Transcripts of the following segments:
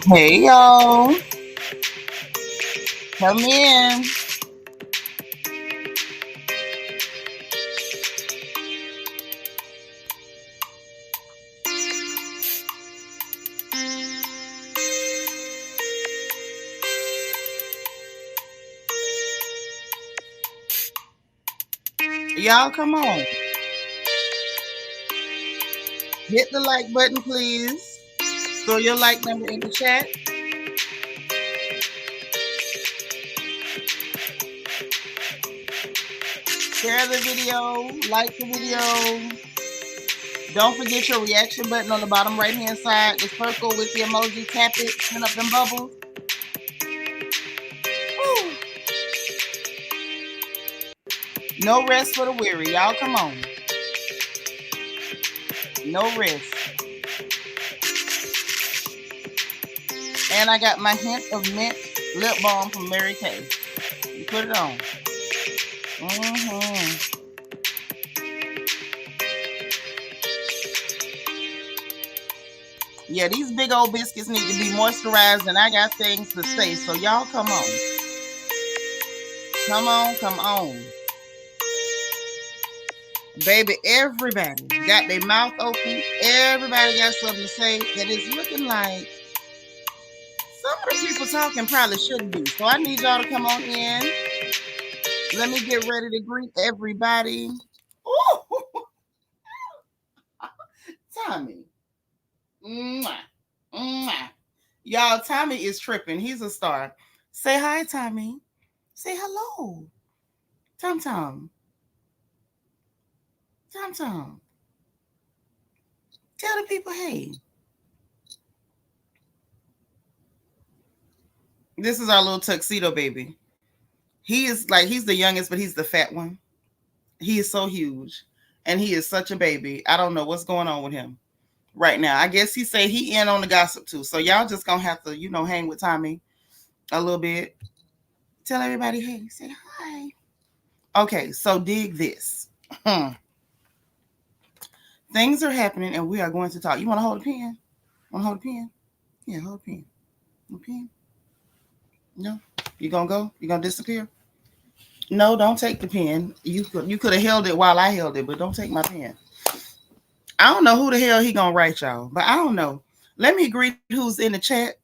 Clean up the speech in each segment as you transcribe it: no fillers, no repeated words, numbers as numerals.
Hey y'all, come in. Y'all, come on. Hit the like button, please. Throw your like number in the chat. Share the video, like the video. Don't forget your reaction button on the bottom right hand side. The circle with the emoji, tap it, send up them bubbles. Woo. No rest for the weary. Y'all, come on. No rest. And I got my hint of mint lip balm from Mary Kay. You put it on. Yeah, these big old biscuits need to be moisturized, and I got things to say. So y'all, come on. Come on, come on. Baby, everybody got their mouth open. Everybody got something to say. That is looking like some of the people talking probably shouldn't be. So I need y'all to come on in. Let me get ready to greet everybody. Ooh. Tommy. Mwah. Mwah. Y'all, Tommy is tripping. He's a star. Say hi, Tommy. Say hello. Tom Tom. Tom Tom. Tell the people, hey. This is our little tuxedo baby. He is like, he's the youngest, but he's the fat one. He is so huge. And he is such a baby. I don't know what's going on with him right now. I guess he say he in on the gossip too. So y'all just gonna have to, hang with Tommy a little bit. Tell everybody, hey, say hi. Okay, so dig this. Things are happening and we are going to talk. You want to hold a pen? Want to hold a pen? Yeah, hold a pen. A pen? No? You gonna go? You gonna disappear? No, don't take the pen. You could have held it while I held it, but don't take my pen. I don't know who the hell he gonna write y'all, but I don't know. Let me greet who's in the chat.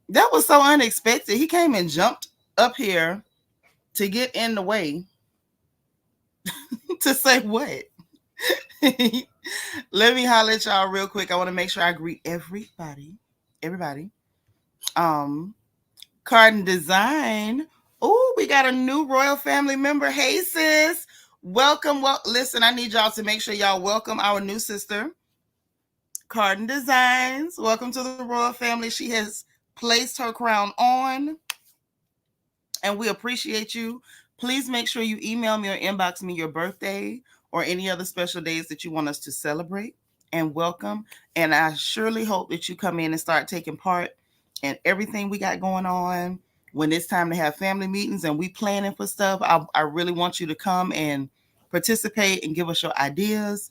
That was so unexpected. He came and jumped up here to get in the way. To say what? Let me holler at y'all real quick. I want to make sure I greet everybody. Carden Design. Oh, we got a new royal family member. Hey, sis. Welcome. Well, listen, I need y'all to make sure y'all welcome our new sister, Carden Designs. Welcome to the royal family. She has placed her crown on, and we appreciate you. Please make sure you email me or inbox me your birthday or any other special days that you want us to celebrate and welcome. And I surely hope that you come in and start taking part in everything we got going on. When it's time to have family meetings and we planning for stuff, I really want you to come and participate and give us your ideas,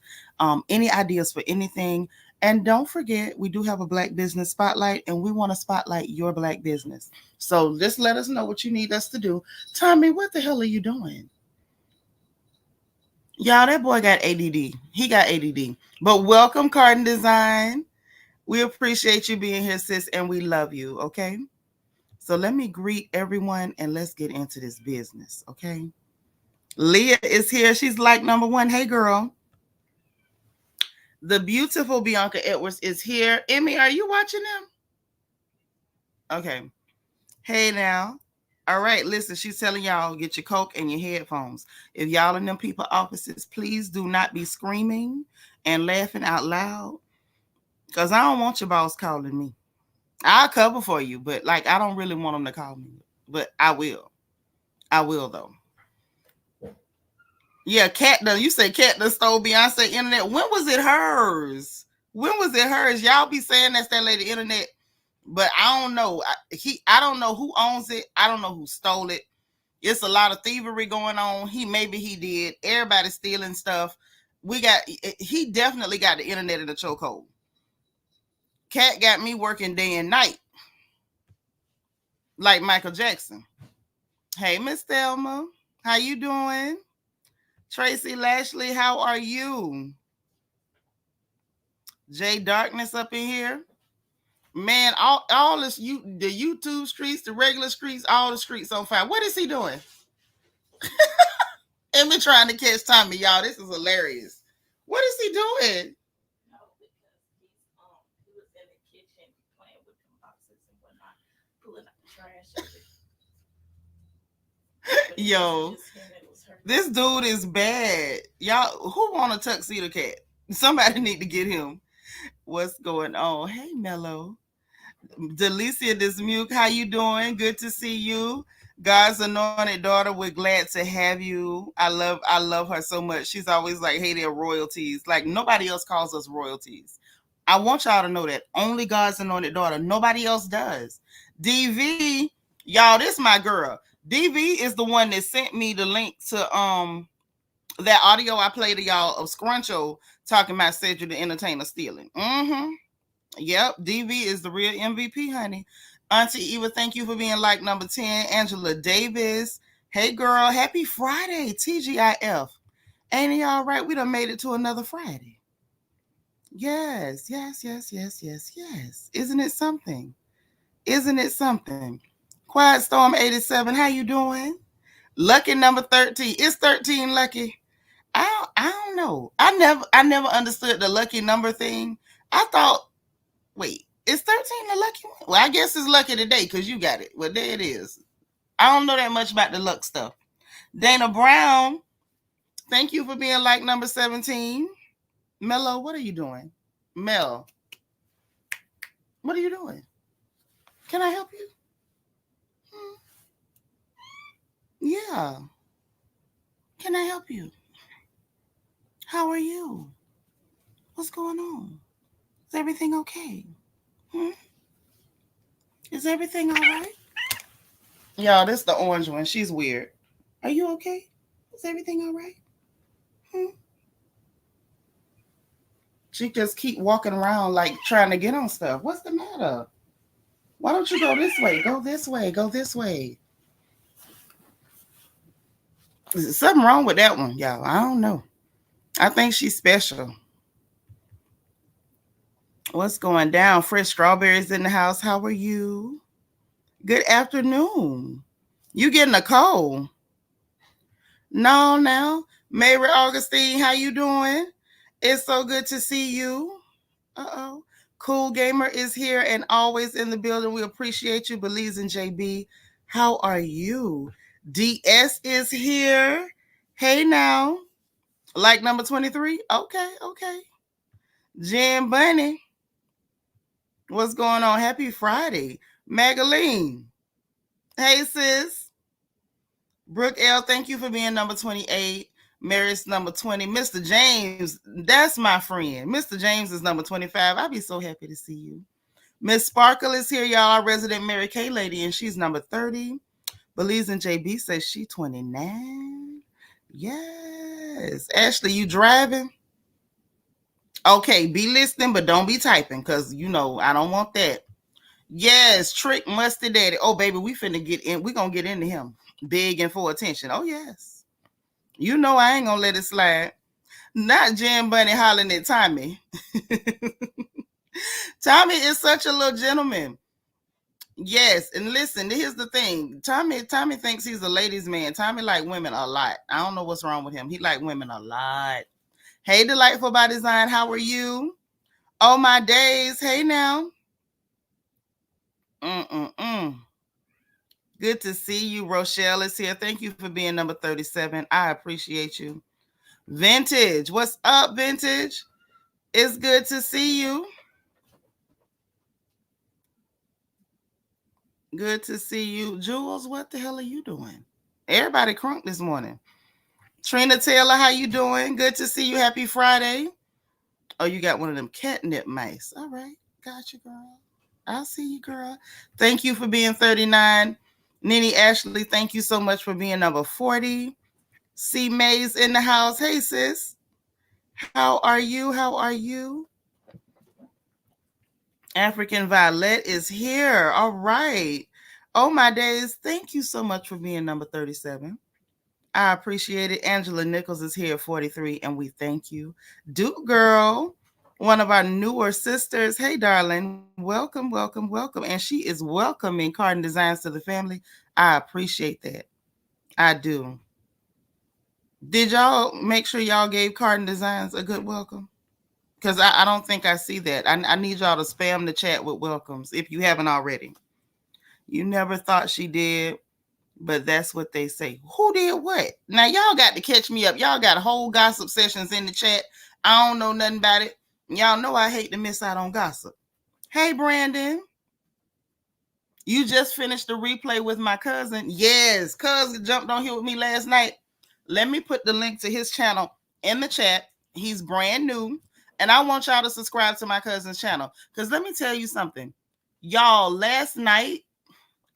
any ideas for anything. And don't forget, we do have a Black Business Spotlight, and we want to spotlight your Black business. So just let us know what you need us to do. Tommy, what the hell are you doing? Y'all, that boy got ADD. He got ADD. But welcome, Carden Design. We appreciate you being here, sis, and we love you, okay? So let me greet everyone, and let's get into this business, okay? Leah is here. She's like number one. Hey, girl. The beautiful Bianca Edwards is here. Emmy, are you watching them? Okay. Hey, now. All right, listen, she's telling y'all, get your Coke and your headphones. If y'all in them people offices, please do not be screaming and laughing out loud, because I don't want your boss calling me. I'll cover for you, but like, I don't really want them to call me. But I will. I will, though. Yeah, Katt done. You say Katt done stole Beyonce internet. When was it hers? When was it hers? Y'all be saying that's that lady internet, but I don't know. I don't know who owns it. I don't know who stole it. It's a lot of thievery going on. Maybe he did. Everybody's stealing stuff. He definitely got the internet in the chokehold. Katt got me working day and night, like Michael Jackson. Hey, Miss Thelma, how you doing? Tracy Lashley, how are you? Jay Darkness up in here. Man, all this, the YouTube streets, the regular streets, all the streets on fire. What is he doing? And me trying to catch Tommy, y'all. This is hilarious. What is he doing? No, because he was in the kitchen playing with them boxes and whatnot, pulling out the trash. Yo, this dude is bad. Y'all, who want a tuxedo cat? Somebody need to get him. What's going on? Hey, Mello. Delicia Dismuke, how you doing? Good to see you. God's anointed daughter, we're glad to have you. I love her so much. She's always like, hey, they're royalties. Like nobody else calls us royalties. I want y'all to know that. Only God's anointed daughter. Nobody else does. DV, y'all, this my girl. DV is the one that sent me the link to that audio I played to y'all of Scruncho talking about Cedric the Entertainer stealing. Yep, DV is the real MVP, honey. Auntie Eva, thank you for being like number 10. Angela Davis, hey girl, happy Friday, TGIF. Ain't it all right? We done made it to another Friday. Yes. Isn't it something? Isn't it something? Quiet Storm 87, how you doing? Lucky number 13. Is 13 lucky? I don't know. I never understood the lucky number thing. I thought, wait, is 13 the lucky one? Well, I guess it's lucky today because you got it. Well, there it is. I don't know that much about the luck stuff. Dana Brown, thank you for being like number 17. Mello, what are you doing? Mel, what are you doing? Can I help you? Yeah. Can I help you? How are you? What's going on? Is everything okay? Is everything all right? Y'all, this is the orange one. She's weird. Are you okay? Is everything all right? She just keep walking around like trying to get on stuff. What's the matter? Why don't you go this way? Go this way. Go this way. Is something wrong with that one, y'all? I don't know. I think she's special. What's going down? Fresh strawberries in the house. How are you? Good afternoon. You getting a cold? No, now. Mary Augustine, how you doing? It's so good to see you. Uh-oh. Cool Gamer is here and always in the building. We appreciate you. Belize and JB, how are you? DS is here. Hey now. Like number 23? Okay. Jen Bunny. What's going on? Happy Friday. Magaline. Hey, sis. Brooke L., thank you for being number 28. Mary's number 20. Mr. James, that's my friend. Mr. James is number 25. I'll be so happy to see you. Miss Sparkle is here, y'all. Our resident Mary Kay lady, and she's number 30. Belize and JB says she 29. Yes. Ashley, you driving? Okay, be listening, but don't be typing, because, I don't want that. Yes, Trick Musty Daddy. Oh, baby, we finna get in. We gonna get into him. Big and full attention. Oh, yes. I ain't gonna let it slide. Not Jan Bunny hollering at Tommy. Tommy is such a little gentleman. Yes, and listen, here's the thing. Tommy thinks he's a ladies' man. Tommy like women a lot. I don't know what's wrong with him. He like women a lot. Hey, Delightful by Design, how are you? Oh, my days. Hey, now. Good to see you. Rochelle is here. Thank you for being number 37. I appreciate you. Vintage. What's up, Vintage? It's good to see you. Good to see you. Jules, what the hell are you doing? Everybody crunk this morning. Trina Taylor, how you doing? Good to see you. Happy Friday. Oh, you got one of them catnip mice. All right. Got you, girl. I'll see you, girl. Thank you for being 39. Nene Ashley, thank you so much for being number 40. C. Mays in the house. Hey, sis. How are you? African Violet is here. All right. Oh, my days. Thank you so much for being number 37. I appreciate it. Angela Nichols is here at 43, and we thank you. Duke Girl, one of our newer sisters. Hey, darling. Welcome, welcome, welcome. And she is welcoming Carden Designs to the family. I appreciate that. I do. Did y'all make sure y'all gave Carden Designs a good welcome? Because I don't think I see that. I need y'all to spam the chat with welcomes if you haven't already. You never thought she did, but that's what they say. Who did what? Now, y'all got to catch me up. Y'all got whole gossip sessions in the chat. I don't know nothing about it. Y'all know I hate to miss out on gossip. Hey, Brandon. You just finished the replay with my cousin. Yes, cousin jumped on here with me last night. Let me put the link to his channel in the chat. He's brand new. And I want y'all to subscribe to my cousin's channel. Because let me tell you something. Y'all, last night,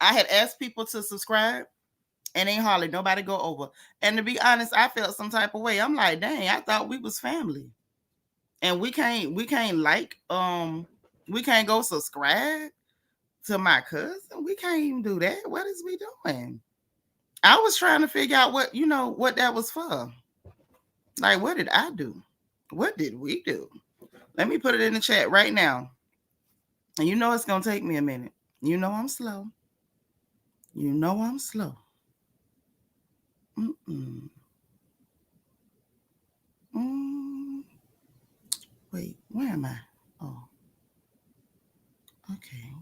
I had asked people to subscribe. And ain't hardly nobody go over. And to be honest, I felt some type of way. I'm like, dang, I thought we was family. And we can't we can't go subscribe to my cousin. We can't even do that. What is we doing? I was trying to figure out what that was for. Like, what did I do? What did we do? Let me put it in the chat right now. And you know it's going to take me a minute. You know I'm slow. You know I'm slow. Wait, where am I? Oh, okay.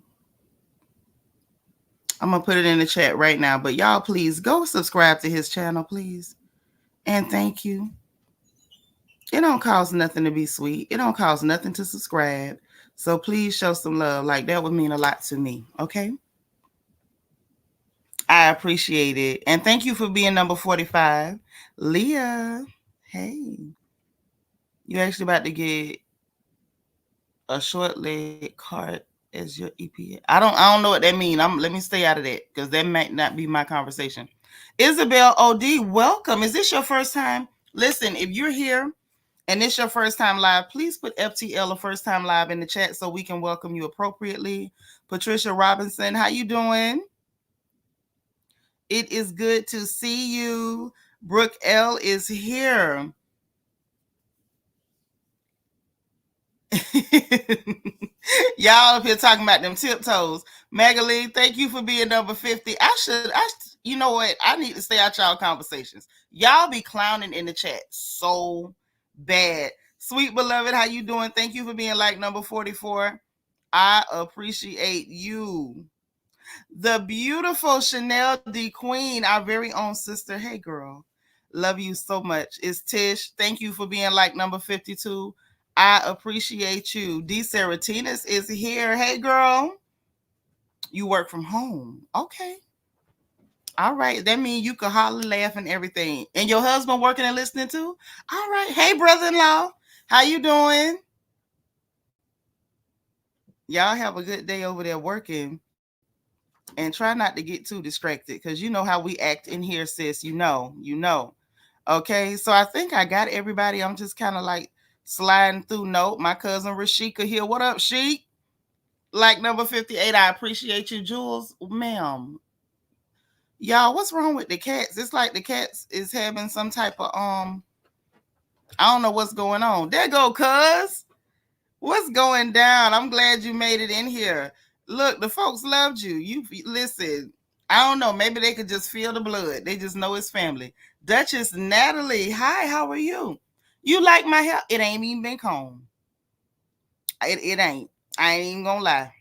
I'm going to put it in the chat right now. But y'all, please go subscribe to his channel, please. And thank you. It don't cost nothing to be sweet. It don't cost nothing to subscribe. So please show some love. Like, that would mean a lot to me. Okay? I appreciate it. And thank you for being number 45. Leah, hey. You actually about to get a short leg card as your EPA. I don't know what that means. Let me stay out of that because that might not be my conversation. Isabel OD, welcome. Is this your first time? Listen, if you're here and it's your first time live, please put FTL or first time live in the chat so we can welcome you appropriately. Patricia Robinson, how you doing? It is good to see you. Brooke L is here. Y'all up here talking about them tiptoes. Magalie, thank you for being number 50. You know what? I need to stay out y'all conversations. Y'all be clowning in the chat so bad. Sweet beloved, how you doing? Thank you for being like number 44. I appreciate you. The beautiful Chanel D Queen, our very own sister. Hey, girl. Love you so much. It's Tish. Thank you for being like number 52. I appreciate you. D. Seratinas is here. Hey, girl. You work from home. Okay. All right. That means you can holler, laugh, and everything. And your husband working and listening too? All right. Hey, brother-in-law. How you doing? Y'all have a good day over there working. And try not to get too distracted because you know how we act in here, sis. You know. Okay, so I think I got everybody. I'm just kind of like sliding through. Note, my cousin Rashika here. What up, Sheik? Like number 58, I appreciate you, Jules. Ma'am. Y'all, what's wrong with the cats? It's like the cats is having some type of I don't know what's going on. There go, cuz. What's going down? I'm glad you made it in here. Look, the folks loved you. You listen. I don't know. Maybe they could just feel the blood. They just know it's family. Duchess Natalie, hi. How are you? You like my hair? It ain't even been combed. It ain't. I ain't even gonna lie.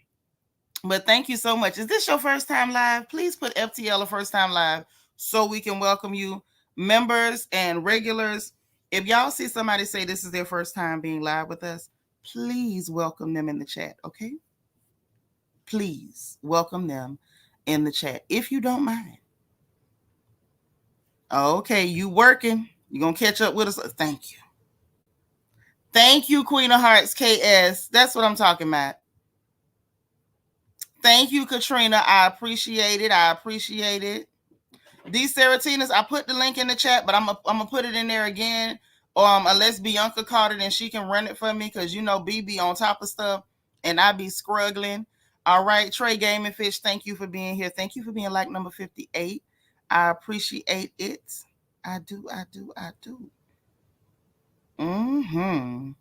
But thank you so much. Is this your first time live? Please put FTL or first time live so we can welcome you, members and regulars. If y'all see somebody say this is their first time being live with us, please welcome them in the chat, okay? Please welcome them in the chat, if you don't mind. Okay, you working. You're going to catch up with us. Thank you. Thank you, Queen of Hearts, KS. That's what I'm talking about. Thank you, Katrina. I appreciate it. These Seratinas, I put the link in the chat, but I'm gonna put it in there again. Unless Bianca caught it and she can run it for me, because you know BB on top of stuff. and I be struggling. All right, Trey Gaming Fish, thank you for being here. Thank you for being like number 58. I appreciate it. I do, I do, I do. Mm-hmm.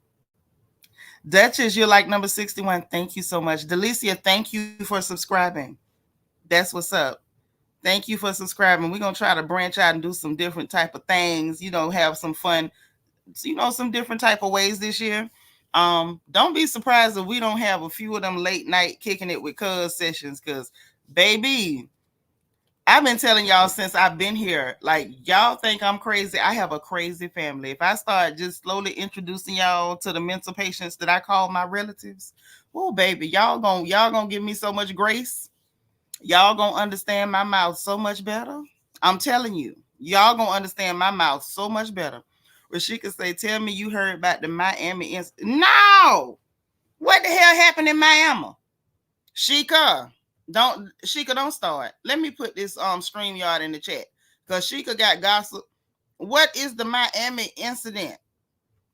Duchess, you're like number 61. Thank you so much. Delicia, thank you for subscribing. That's what's up. Thank you for subscribing. We're gonna try to branch out and do some different type of things, have some fun, some different type of ways this year. Don't be surprised if we don't have a few of them late night kicking it with cuz sessions, because baby, I've been telling y'all since I've been here, like y'all think I'm crazy. I have a crazy family. If I start just slowly introducing y'all to the mental patients that I call my relatives, oh baby, y'all gonna give me so much grace. Y'all gonna understand my mouth so much better. I'm telling you, y'all gonna understand my mouth so much better. Where she could say, "Tell me you heard about the Miami incident." No, what the hell happened in Miami? Sheikah, don't start. Let me put this StreamYard in the chat, because Sheikah got gossip. What is the Miami incident?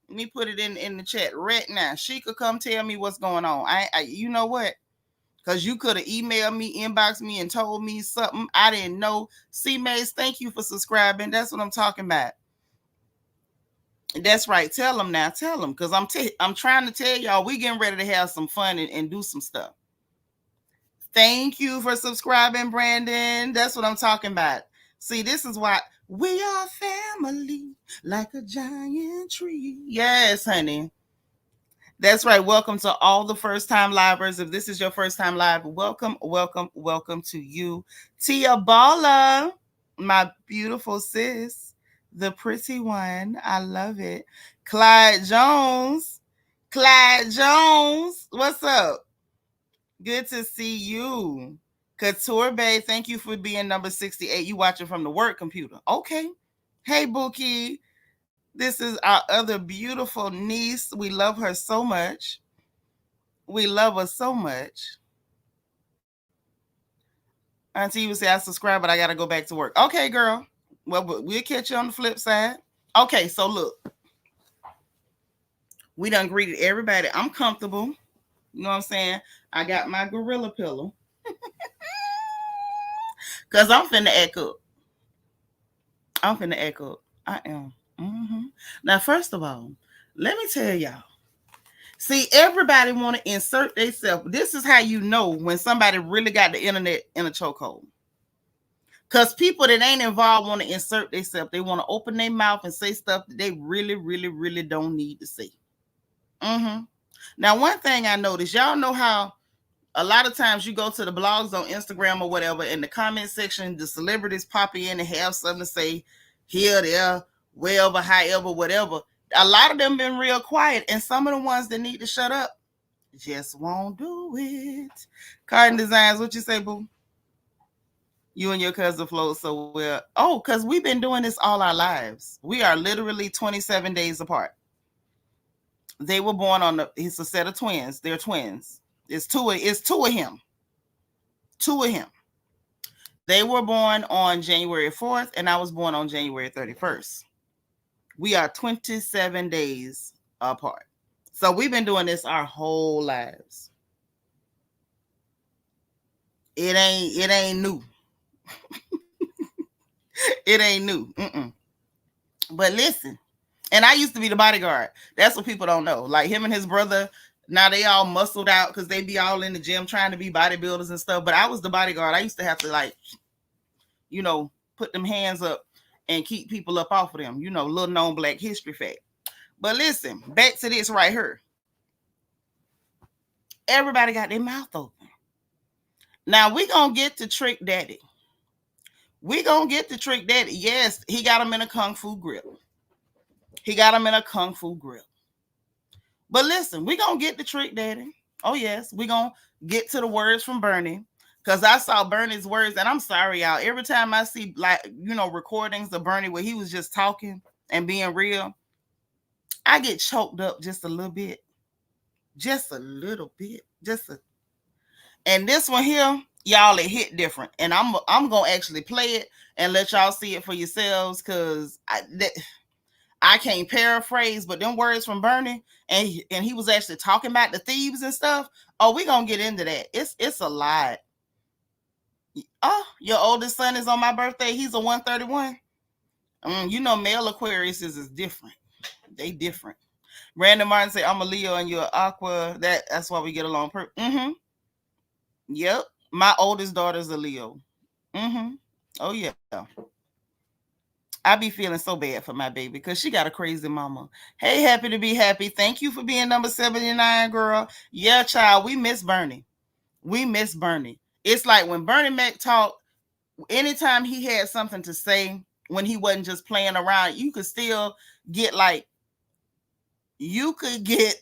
Let me put it in the chat right now. Sheikah, come tell me what's going on. You know what? Because you could have emailed me, inboxed me, and told me something I didn't know. C Maze, thank you for subscribing. That's what I'm talking about. That's right. Tell them now. Tell them, because I'm trying to tell y'all, we getting ready to have some fun and do some stuff. Thank you for subscribing, Brandon. That's what I'm talking about. See, this is why we are family, like a giant tree. Yes, honey. That's right. Welcome to all the first time livers. If this is your first time live, welcome, welcome, welcome to you. Tia Bala, my beautiful sis, the pretty one. I love it. Clyde Jones. Clyde Jones. What's up? Good to see you. Couture Bay, thank you for being number 68. You watching from the work computer. Okay. Hey, Bookie. This is our other beautiful niece. We love her so much. We love her so much. Auntie would say, I subscribe, but I got to go back to work. Okay, girl. Well, we'll catch you on the flip side. Okay, so look. We done greeted everybody. I'm comfortable. You know what I'm saying? I got my gorilla pillow. Because I'm finna echo. I'm finna echo. I am. Mm-hmm. Now, first of all, let me tell y'all. See, everybody want to insert themselves. This is how you know when somebody really got the internet in a chokehold. Because people that ain't involved want to insert themselves. They want to open their mouth and say stuff that they really, really, really don't need to say. Mm-hmm. Now, one thing I noticed, y'all know how a lot of times you go to the blogs on Instagram or whatever, in the comment section, the celebrities pop in and have something to say here, there, wherever, however, whatever. A lot of them been real quiet, and some of the ones that need to shut up just won't do it. Carton Designs, what you say, boo? You and your cousin flow so well. Oh, because we've been doing this all our lives. We are literally 27 days apart. They were born it's a set of twins. They're twins. It's two of him. Two of him. They were born on January 4th, and I was born on January 31st. We are 27 days apart. So we've been doing this our whole lives. It ain't new. It ain't new. Mm-mm. But listen, and I used to be the bodyguard. That's what people don't know. Like him and his brother, now they all muscled out because they be all in the gym trying to be bodybuilders and stuff. But I was the bodyguard. I used to have to put them hands up and keep people up off of them. Little known Black history fact. But listen, back to this right here. Everybody got their mouth open. Now we gonna get to Trick Daddy. Yes, he got him in a kung fu grip. But listen, we gonna get the Trick Daddy. Oh yes, we gonna get to the words from Bernie. Because I saw Bernie's words, and I'm sorry, y'all. Every time I see recordings of Bernie where he was just talking and being real, I get choked up just a little bit. Just a little bit. And this one here, y'all, it hit different. And I'm gonna actually play it and let y'all see it for yourselves, because I can't paraphrase, but them words from Bernie, and he was actually talking about the thieves and stuff. Oh, we gonna get into that. It's a lot. Oh, your oldest son is on my birthday. He's a 131. You know, male Aquarius is different. They different. Brandon Martin say, I'm a Leo and you're Aqua. That's why we get along. Yep. My oldest daughter's a Leo. Oh yeah. I be feeling so bad for my baby because she got a crazy mama. Hey, happy to be happy. Thank you for being number 79, girl. Yeah, child. We miss Bernie. We miss Bernie. It's like when Bernie Mack talked, anytime he had something to say, when he wasn't just playing around, you could still get like, you could get.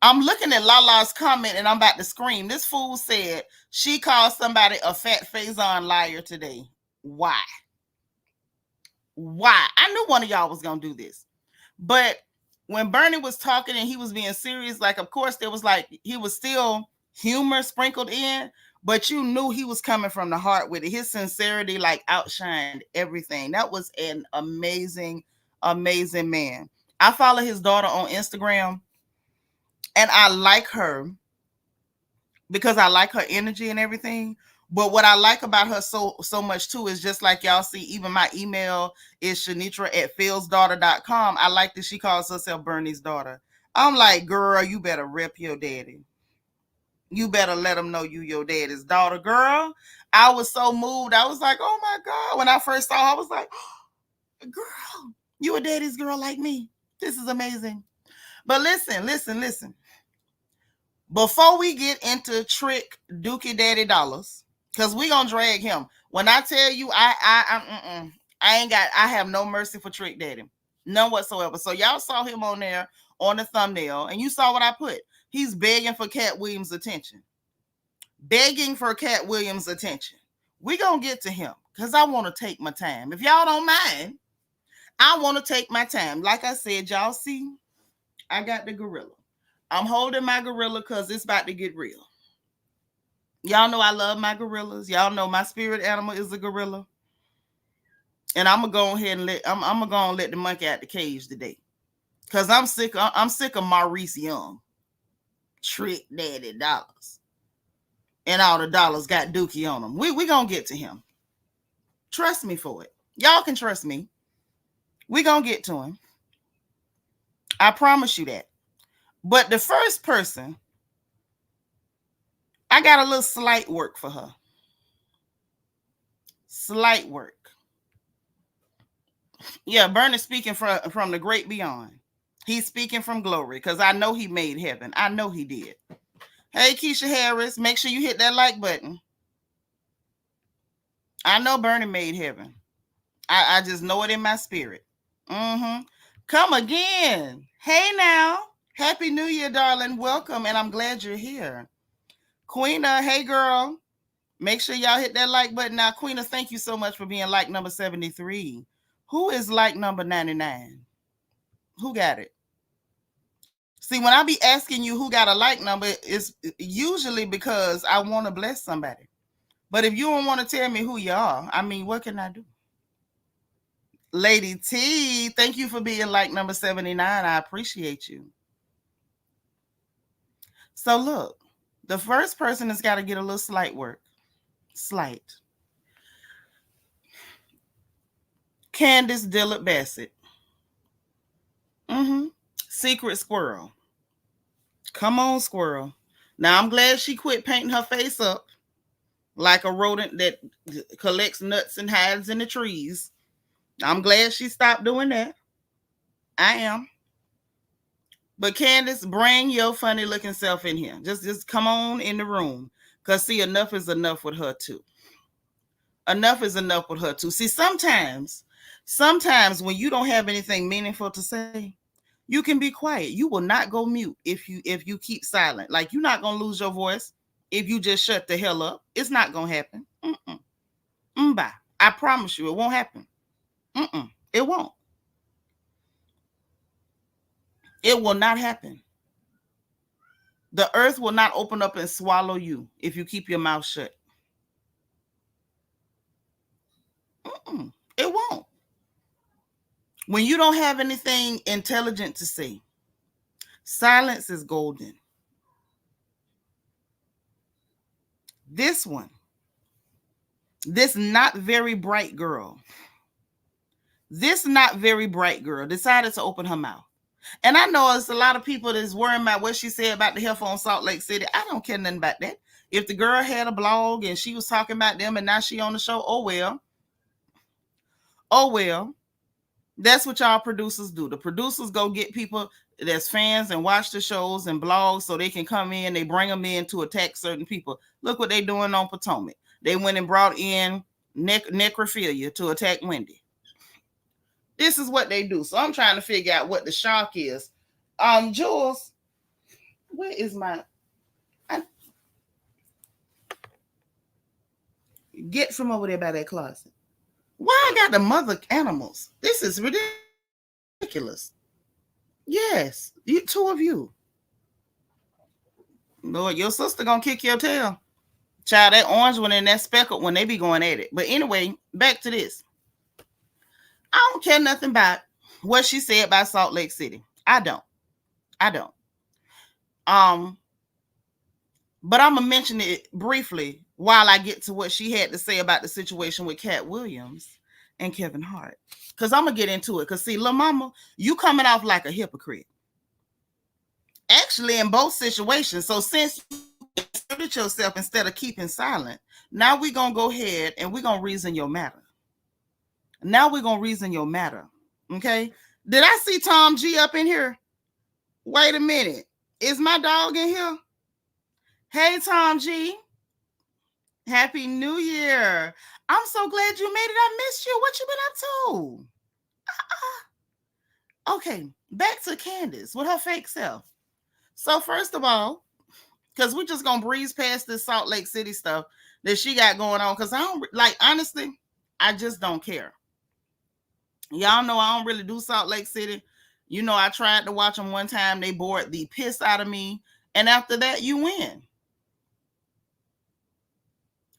I'm looking at Lala's comment and I'm about to scream. This fool said she called somebody a fat Faison liar today. Why? Why? I knew one of y'all was going to do this. But when Bernie was talking and he was being serious, like, of course, there was like, he was still humor sprinkled in, but you knew he was coming from the heart with it. His sincerity, like, outshined everything. That was an amazing, amazing man. I follow his daughter on Instagram, and I like her because I like her energy and everything. But what I like about her so much too is just like y'all see, even my email is shanitra@philsdaughter.com. I like that she calls herself Bernie's daughter. I'm like, girl, you better rep your daddy. You better let him know you your daddy's daughter, girl. I was so moved. I was like, oh my God. When I first saw her, I was like, oh, girl, you a daddy's girl like me. This is amazing. But listen. Before we get into Trick Dookie Daddy Dollars, because we gonna drag him. When I tell you, I have no mercy for Trick Daddy, none whatsoever. So y'all saw him on there on the thumbnail, and you saw what I put. He's begging for Katt Williams' attention, begging for Katt Williams' attention. We gonna get to him because I want to take my time. If y'all don't mind, I want to take my time. Like I said, y'all see, I got the gorilla. I'm holding my gorilla because it's about to get real. Y'all know I love my gorillas. Y'all know my spirit animal is a gorilla. And I'm gonna go ahead and I'm gonna go and let the monkey out the cage today. Cause I'm sick of Maurice Young. Trick Daddy Dollars. And all the dollars got Dookie on them. We gonna get to him. Trust me for it. Y'all can trust me. We gonna get to him. I promise you that. But the first person, I got a little slight work for her. Slight work. Yeah, Bernie's speaking from the great beyond. He's speaking from glory because I know he made heaven. I know he did. Hey, Keisha Harris, make sure you hit that like button. I know Bernie made heaven. I just know it in my spirit. Come again. Hey now. Happy New Year, darling. Welcome, and I'm glad you're here. Queena, hey girl. Make sure y'all hit that like button. Now, Queena, thank you so much for being like number 73. Who is like number 99? Who got it? See, when I be asking you who got a like number, it's usually because I want to bless somebody. But if you don't want to tell me who you are, I mean, what can I do? Lady T, thank you for being like number 79. I appreciate you. So look, the first person has got to get a little slight work. Slight. Candiace Dillard Bassett. Secret Squirrel. Come on, Squirrel. Now I'm glad she quit painting her face up like a rodent that collects nuts and hides in the trees. I'm glad she stopped doing that. I am. But Candiace, bring your funny looking self in here. Just come on in the room. Cause see, enough is enough with her too. Enough is enough with her too. See, sometimes when you don't have anything meaningful to say, you can be quiet. You will not go mute if you keep silent. Like you're not gonna lose your voice if you just shut the hell up. It's not gonna happen. Bye. I promise you, it won't happen. It won't. It will not happen. The earth will not open up and swallow you if you keep your mouth shut. It won't. When you don't have anything intelligent to say, silence is golden. This one, this not very bright girl, decided to open her mouth. And I know it's a lot of people that's worrying about what she said about the health on Salt Lake City. I don't care nothing about that. If the girl had a blog and she was talking about them and now she on the show, oh well. Oh well. That's what y'all producers do. The producers go get people that's fans and watch the shows and blogs so they can come in. They bring them in to attack certain people. Look what they doing on Potomac. They went and brought in necrophilia to attack Wendy. This is what they do. So I'm trying to figure out what the shock is. Jules, where is my... Get from over there by that closet. Why I got the mother animals? This is ridiculous. Yes, two of you. Lord, your sister gonna kick your tail. Child, that orange one and that speckled one, they be going at it. But anyway, back to this. I don't care nothing about what she said about Salt Lake City. I don't. But I'm gonna mention it briefly while I get to what she had to say about the situation with Katt Williams and Kevin Hart. Because I'm gonna get into it. Because see, Lil Mama, you coming off like a hypocrite. Actually, in both situations. So since you asserted yourself instead of keeping silent, now we're gonna go ahead and we're gonna reason your matter. Okay. Did I see Tom G up in here? Wait a minute. Is my dog in here? Hey, Tom G. Happy New Year. I'm so glad you made it. I missed you. What you been up to? Okay, back to Candiace with her fake self. So first of all, because we're just going to breeze past this Salt Lake City stuff that she got going on, because I don't, like, honestly, I just don't care. Y'all know I don't really do Salt Lake City. You know, I tried to watch them one time. They bored the piss out of me. And after that, you win.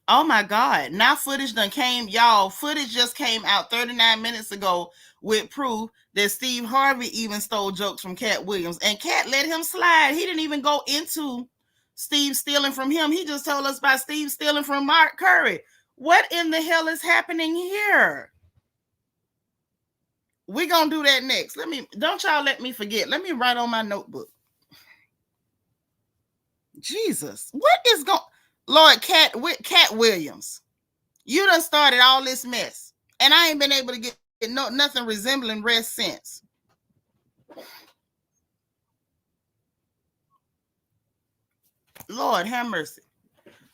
Oh my God. Now footage done came. Y'all, footage just came out 39 minutes ago with proof that Steve Harvey even stole jokes from Katt Williams. And Katt let him slide. He didn't even go into Steve stealing from him. He just told us about Steve stealing from Mark Curry. What in the hell is happening here? We're going to do that next. Don't y'all let me forget. Let me write on my notebook. Jesus. What is going... Lord, Katt Williams, you done started all this mess. And I ain't been able to get nothing resembling rest since. Lord, have mercy.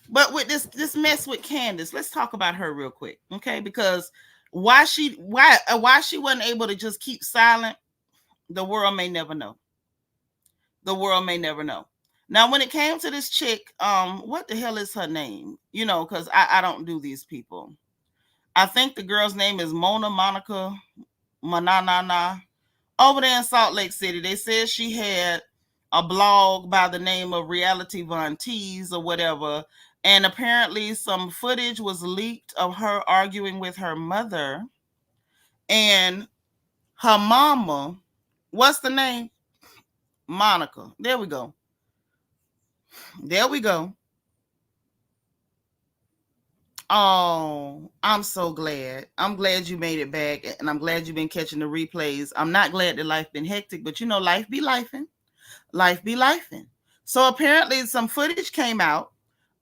But with this mess with Candiace, let's talk about her real quick, okay? Because why she wasn't able to just keep silent, the world may never know. Now, when it came to this chick, what the hell is her name? You know, because I don't do these people. I think the girl's name is Monica Manana. Over there in Salt Lake City, they said she had a blog by the name of Reality Von Tees or whatever. And apparently some footage was leaked of her arguing with her mother. And her mama, what's the name? Monica. There we go. Oh, I'm so glad. I'm glad you made it back, and I'm glad you've been catching the replays. I'm not glad that life been hectic, but you know, life be lifing. So apparently some footage came out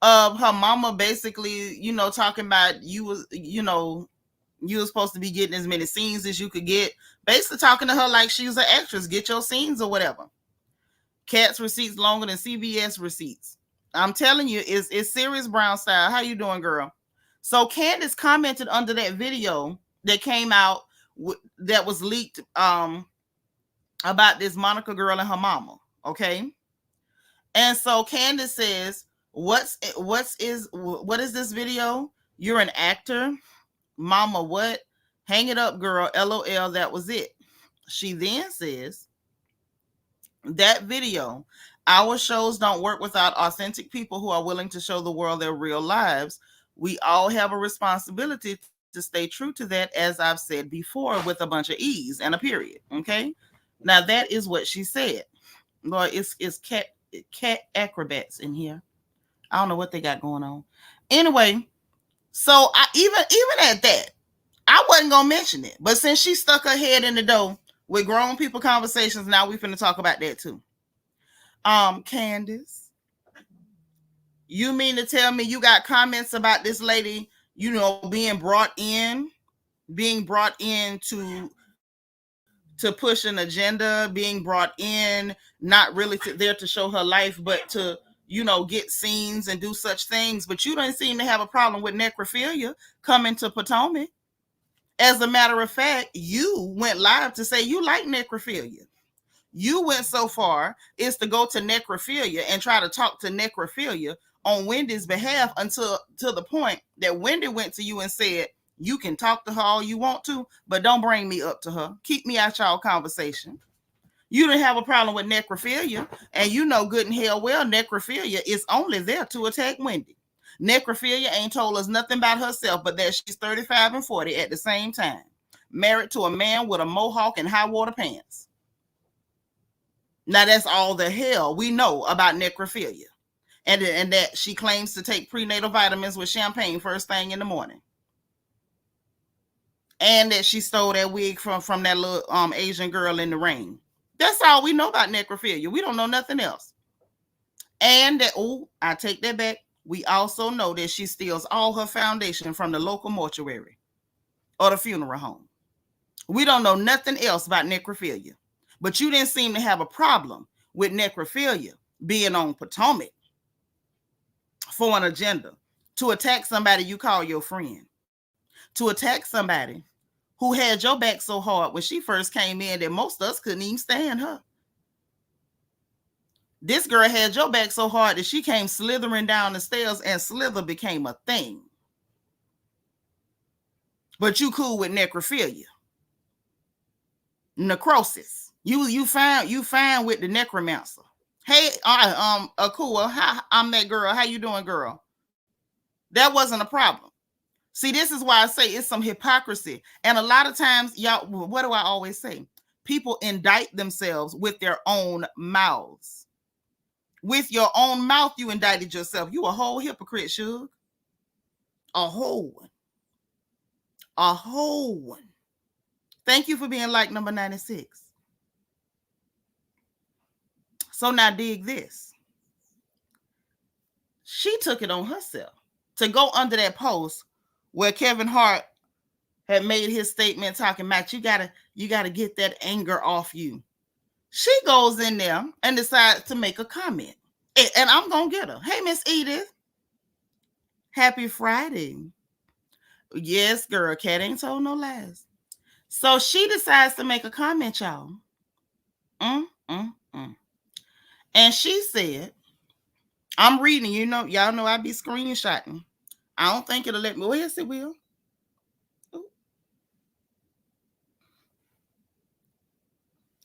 of her mama basically, you know, talking about you were supposed to be getting as many scenes as you could get. Basically talking to her like she was an actress. Get your scenes or whatever. Katt's receipts longer than CBS receipts. I'm telling you, it's serious brown style. How you doing, girl? So Candiace commented under that video that came out that was leaked about this Monica girl and her mama. Okay. And so Candiace says, what is this video? You're an actor? Mama, what? Hang it up, girl. LOL, that was it. She then says, that video, our shows don't work without authentic people who are willing to show the world their real lives. We all have a responsibility to stay true to that, as I've said before, with a bunch of E's and a period. Okay. Now that is what she said. Lord, it's cat acrobats in here. I don't know what they got going on. Anyway, so I even at that, I wasn't gonna mention it. But since she stuck her head in the door with grown people conversations, now we finna talk about that too. Candiace, you mean to tell me you got comments about this lady, being brought in to push an agenda, being brought in, not really there to show her life, but to, get scenes and do such things. But you don't seem to have a problem with necrophilia coming to Potomac. As a matter of fact, you went live to say you like necrophilia. You went so far as to go to necrophilia and try to talk to necrophilia on Wendy's behalf until to the point that Wendy went to you and said, you can talk to her all you want to, but don't bring me up to her. Keep me out y'all conversation. You didn't have a problem with necrophilia, and you know good and hell well necrophilia is only there to attack Wendy. Necrophilia ain't told us nothing about herself, but that she's 35 and 40 at the same time, married to a man with a mohawk and high water pants. Now that's all the hell we know about necrophilia, and that she claims to take prenatal vitamins with champagne first thing in the morning, and that she stole that wig from that little Asian girl in the rain. That's all we know about necrophilia. We don't know nothing else. And that, I take that back. We also know that she steals all her foundation from the local mortuary or the funeral home. We don't know nothing else about necrophilia. But you didn't seem to have a problem with necrophilia being on Potomac for an agenda to attack somebody you call your friend, to attack somebody who had your back so hard when she first came in that most of us couldn't even stand her. This girl had your back so hard that she came slithering down the stairs, and slither became a thing. But you cool with necrophilia. Necrosis. You fine with the necromancer. Hey, Akua, I'm that girl. How you doing, girl? That wasn't a problem. See, this is why I say it's some hypocrisy. And a lot of times, y'all, what do I always say? People indict themselves with their own mouths. With your own mouth, you indicted yourself. You a whole hypocrite, Suge. A whole one. A whole one. Thank you for being like number 96. So now dig this. She took it on herself to go under that post where Kevin Hart had made his statement talking about you gotta get that anger off you. She goes in there and decides to make a comment. And I'm gonna get her. Hey, Miss Edith. Happy Friday. Yes, girl, Katt ain't told no lies. So she decides to make a comment, y'all. And she said, I'm reading, y'all know I be screenshotting. I don't think it'll let me. Well, yes, it will. Ooh.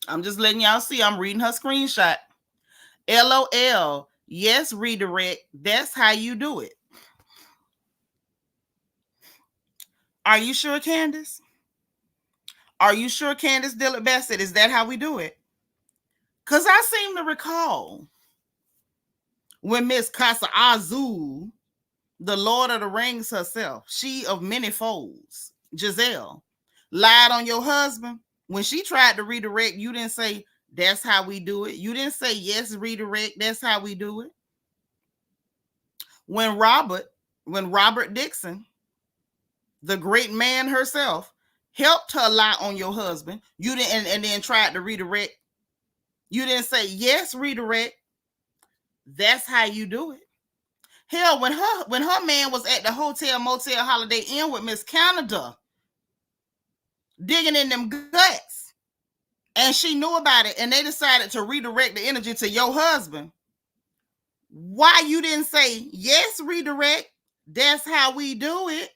I'm just letting y'all see I'm reading her screenshot. LOL. Yes, redirect. That's how you do it. Are you sure, Candiace? Are you sure, Candiace Dillard Bassett? Is that how we do it? Because I seem to recall when Miss Casa Azul, the Lord of the Rings herself, she of many folds, Giselle, lied on your husband. When she tried to redirect, you didn't say, that's how we do it. You didn't say, yes, redirect, that's how we do it. When Robert Dixon, the great man herself, helped her lie on your husband, you didn't, and then tried to redirect. You didn't say, yes, redirect. That's how you do it. Hell, when her man was at the hotel, motel, Holiday Inn with Miss Canada, digging in them guts, and she knew about it, and they decided to redirect the energy to your husband. Why you didn't say, yes, redirect, that's how we do it?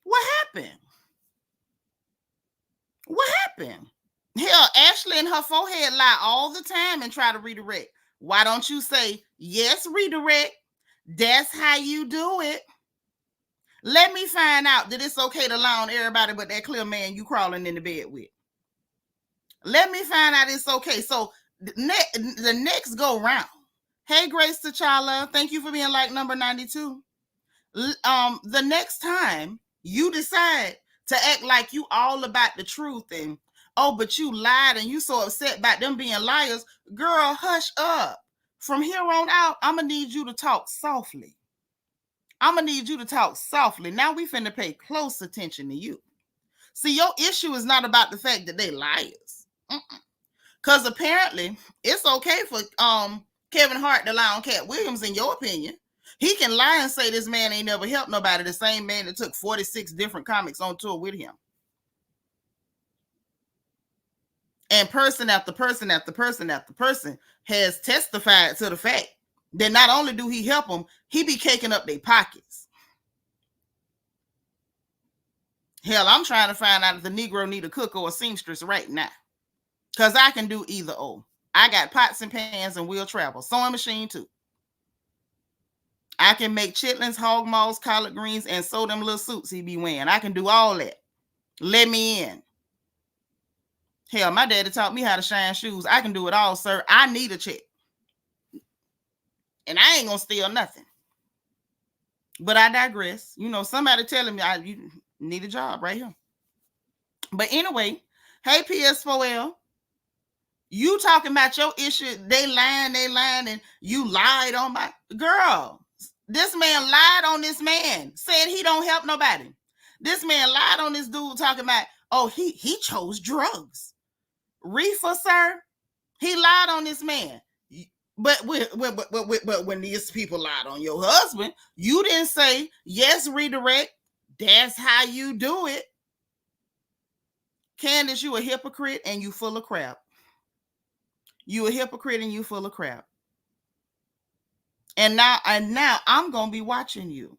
What happened? What happened? Hell, Ashley and her forehead lie all the time and try to redirect. Why don't you say, yes, redirect, that's how you do it? Let me find out that it's okay to lie on everybody but that clear man you crawling in the bed with. Let me find out it's okay. So the next go round. Hey, Grace T'Challa, thank you for being like number 92. The next time you decide to act like you all about the truth and oh, but you lied and you so upset about them being liars, girl, hush up. From here on out, I'm gonna need you to talk softly. I'm gonna need you to talk softly. Now we finna pay close attention to you. See, your issue is not about the fact that they liars. Because apparently it's okay for Kevin Hart to lie on Katt Williams, in your opinion. He can lie and say this man ain't never helped nobody, the same man that took 46 different comics on tour with him. And person after person after person after person has testified to the fact that not only do he help them, he be caking up their pockets. Hell, I'm trying to find out if the Negro need a cook or a seamstress right now. Because I can do either or. I got pots and pans and will travel. Sewing machine too. I can make chitlins, hog maws, collard greens, and sew them little suits he be wearing. I can do all that. Let me in. Hell, my daddy taught me how to shine shoes. I can do it all, sir. I need a check. And I ain't going to steal nothing. But I digress. You know, somebody telling me you need a job right here. But anyway, hey, PS4L. You talking about your issue, they lying, and you lied on my girl. This man lied on this man, said he don't help nobody. This man lied on this dude talking about, oh, he chose drugs. Reefer, sir. He lied on this man. But when these people lied on your husband, you didn't say, yes, redirect. That's how you do it. Candiace, you a hypocrite and you full of crap. You a hypocrite and you full of crap. And now I'm going to be watching you.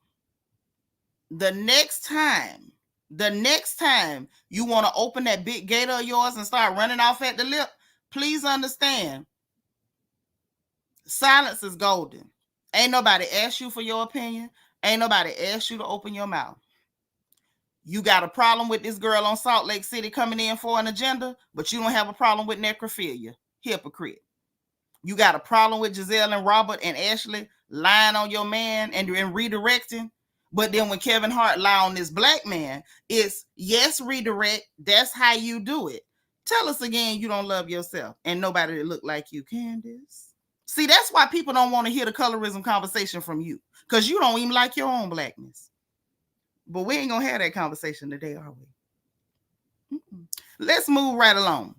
The next time you want to open that big gator of yours and start running off at the lip, please understand, silence is golden. Ain't nobody asked you for your opinion. Ain't nobody asked you to open your mouth. You got a problem with this girl on Salt Lake City coming in for an agenda, but you don't have a problem with necrophilia. Hypocrite. You got a problem with Giselle and Robert and Ashley lying on your man and redirecting. But then when Kevin Hart lie on this black man, it's yes, redirect. That's how you do it. Tell us again you don't love yourself and nobody that look like you, Candiace. See, that's why people don't want to hear the colorism conversation from you, because you don't even like your own blackness. But we ain't going to have that conversation today, are we? Let's move right along,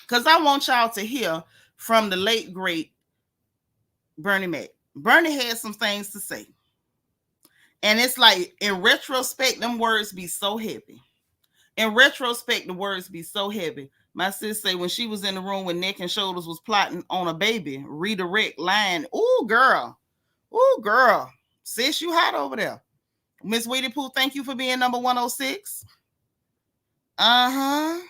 because I want y'all to hear from the late, great Bernie Mack. Bernie had some things to say. And it's like, in retrospect, them words be so heavy. In retrospect, the words be so heavy. My sis say when she was in the room when Neck and Shoulders was plotting on a baby, redirect, lying. Ooh, girl. Sis, you hot over there. Miss Weedy Pooh, thank you for being number 106. I'm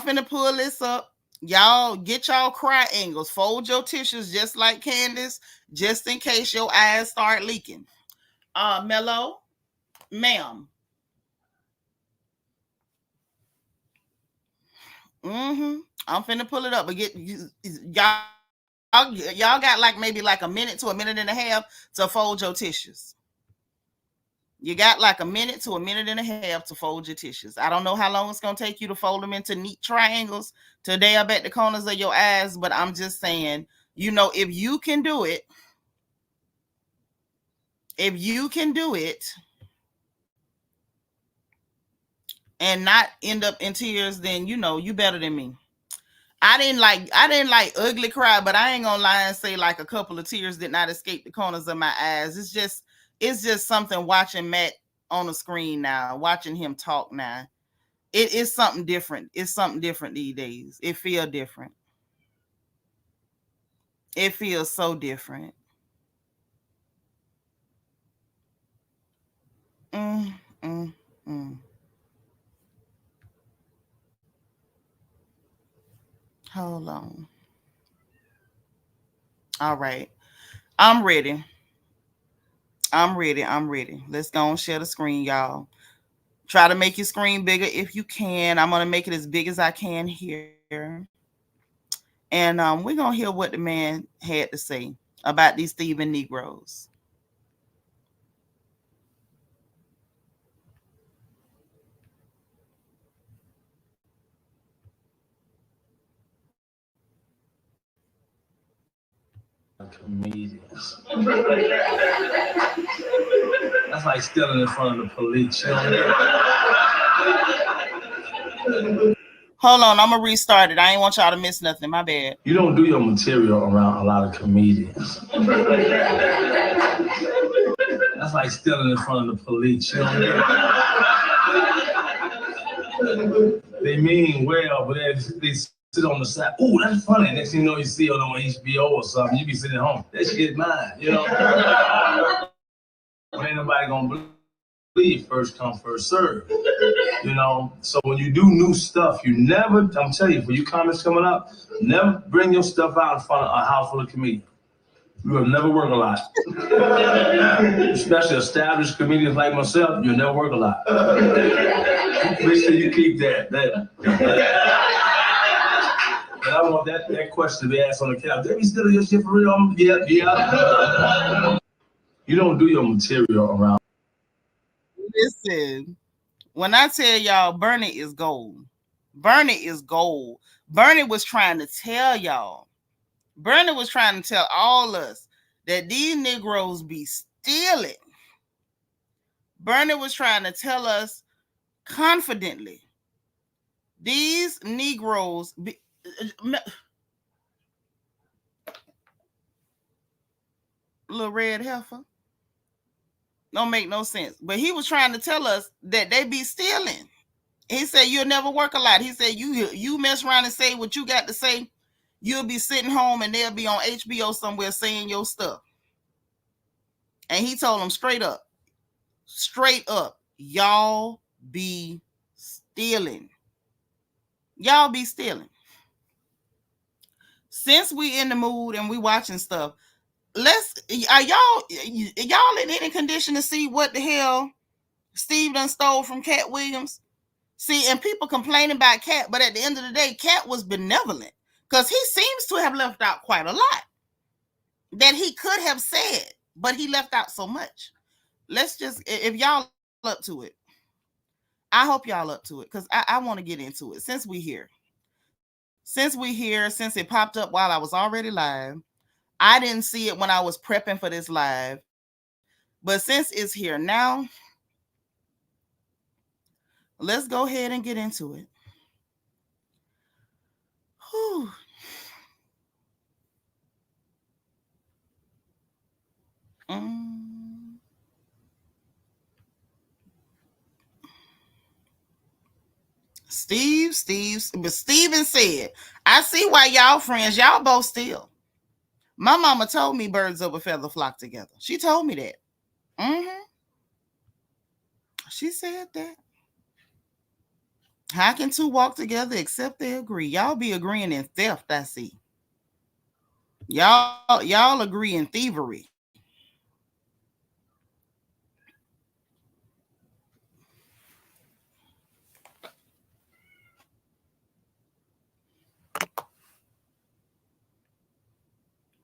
finna pull this up. Y'all get y'all cry angles. Fold your tissues just like Candiace, just in case your eyes start leaking. Mello, ma'am. I'm finna pull it up, but y'all got like maybe like a minute to a minute and a half to fold your tissues. You got like a minute to a minute and a half to fold your tissues. I don't know how long it's going to take you to fold them into neat triangles to dab at the corners of your eyes, but I'm just saying, you know, if you can do it, and not end up in tears, then you know you better than me. I didn't like ugly cry, but I ain't gonna lie and say like a couple of tears did not escape the corners of my eyes. It's just something watching Matt on the screen now, watching him talk now. It is something different. It's something different these days. It feels different. It feels so different. Mm, mm, mm. Hold on. All right. I'm ready. I'm ready. I'm ready. Let's go and share the screen, y'all. Try to make your screen bigger if you can. I'm going to make it as big as I can here. And we're going to hear what the man had to say about these thieving Negroes. Comedians. That's like stealing in front of the police. You know? Hold on, I'm gonna restart it. I ain't want y'all to miss nothing. My bad. You don't do your material around a lot of comedians. That's like stealing in front of the police. You know? They mean well, but they sit on the side. Ooh, that's funny. Next thing you know, you see it on HBO or something. You be sitting at home. That shit mine, you know? But ain't nobody gonna believe first come, first serve. You know? So when you do new stuff, you never, I'm telling you, for you comics coming up, never bring your stuff out in front of a house full of comedians. You will never work a lot. Especially established comedians like myself, you'll never work a lot. Make sure you keep that. And I want that question to be asked on the couch. They be stealing your shit for real? Yeah. You don't do your material around. Listen, when I tell y'all Bernie is gold, Bernie is gold. Bernie was trying to tell y'all. Bernie was trying to tell all us that these Negroes be stealing. Bernie was trying to tell us confidently, these Negroes be, little red heifer. Don't make no sense. But he was trying to tell us that they be stealing. He said you'll never work a lot. He said you mess around and say what you got to say, you'll be sitting home and they'll be on HBO somewhere saying your stuff. And he told them straight up, y'all be stealing. Y'all be stealing. Since we in the mood and we watching stuff, are y'all in any condition to see what the hell Steve done stole from Katt Williams? See, and people complaining about Katt, but at the end of the day, Katt was benevolent because he seems to have left out quite a lot that he could have said, but he left out so much. Let's just, if y'all up to it, I hope y'all up to it because I want to get into it since we here. Since it popped up while I was already live. I didn't see it when I was prepping for this live, but since it's here now, let's go ahead and get into it. Whew. But Steven said, I see why y'all friends, y'all both steal. My mama told me birds of a feather flock together. She told me that. She said that. How can two walk together except they agree? Y'all be agreeing in theft, I see. Y'all agree in thievery.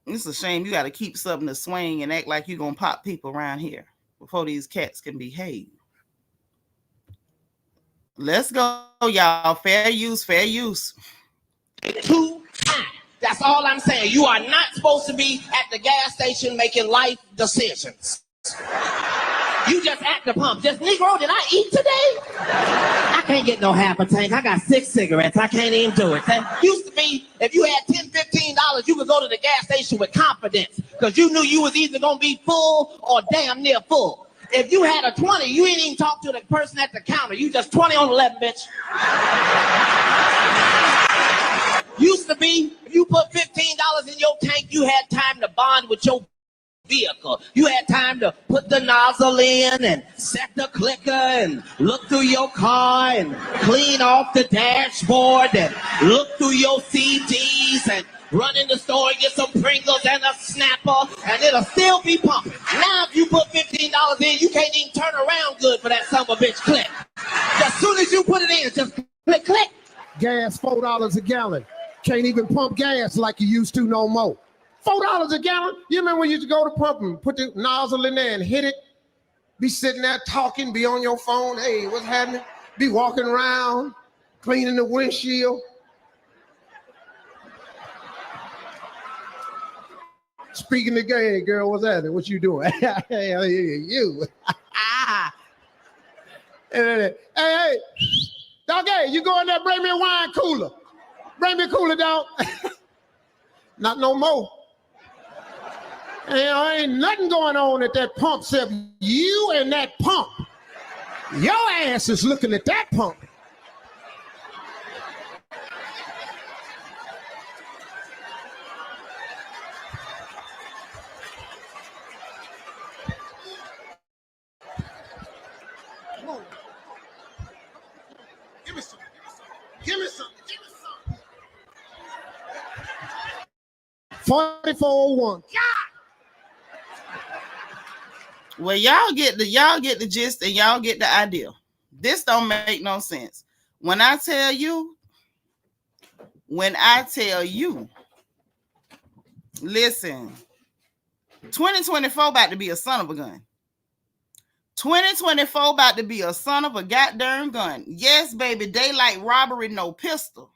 It's a shame you got to keep something to swing and act like you're going to pop people around here before these cats can behave. Let's go, y'all. Fair use, fair use. Too high. That's all I'm saying. You are not supposed to be at the gas station making life decisions. You just at the pump. Just, Negro, did I eat today? I can't get no half a tank. I got 6 cigarettes. I can't even do it. That used to be, if you had $10, $15, you could go to the gas station with confidence because you knew you was either going to be full or damn near full. If you had a 20, you ain't even talk to the person at the counter. You just 20 on 11, bitch. Used to be, if you put $15 in your tank, you had time to bond with your vehicle. You had time to put the nozzle in and set the clicker and look through your car and clean off the dashboard and look through your CDs and run in the store and get some Pringles and a Snapper and it'll still be pumping. Now if you put $15 then you can't even turn around good for that son of a bitch click. As soon as you put it in, just click, click. Gas $4 a gallon. Can't even pump gas like you used to no more. $4 a gallon? You remember when you used to go to pump and put the nozzle in there and hit it? Be sitting there talking, be on your phone. Hey, what's happening? Be walking around, cleaning the windshield. Speaking of gay, girl, what's happening? What you doing? Hey, you. Hey, dog, hey, you go in there, bring me a wine cooler. Bring me a cooler, dog. Not no more. Ain't nothing going on at that pump except you and that pump. Your ass is looking at that pump. Give me some. Give me some. 4401. Well, y'all get the gist and y'all get the idea. This don't make no sense. When I tell you, listen, 2024 about to be a son of a gun. 2024 about to be a son of a goddamn gun. Yes, baby, daylight robbery, no pistol.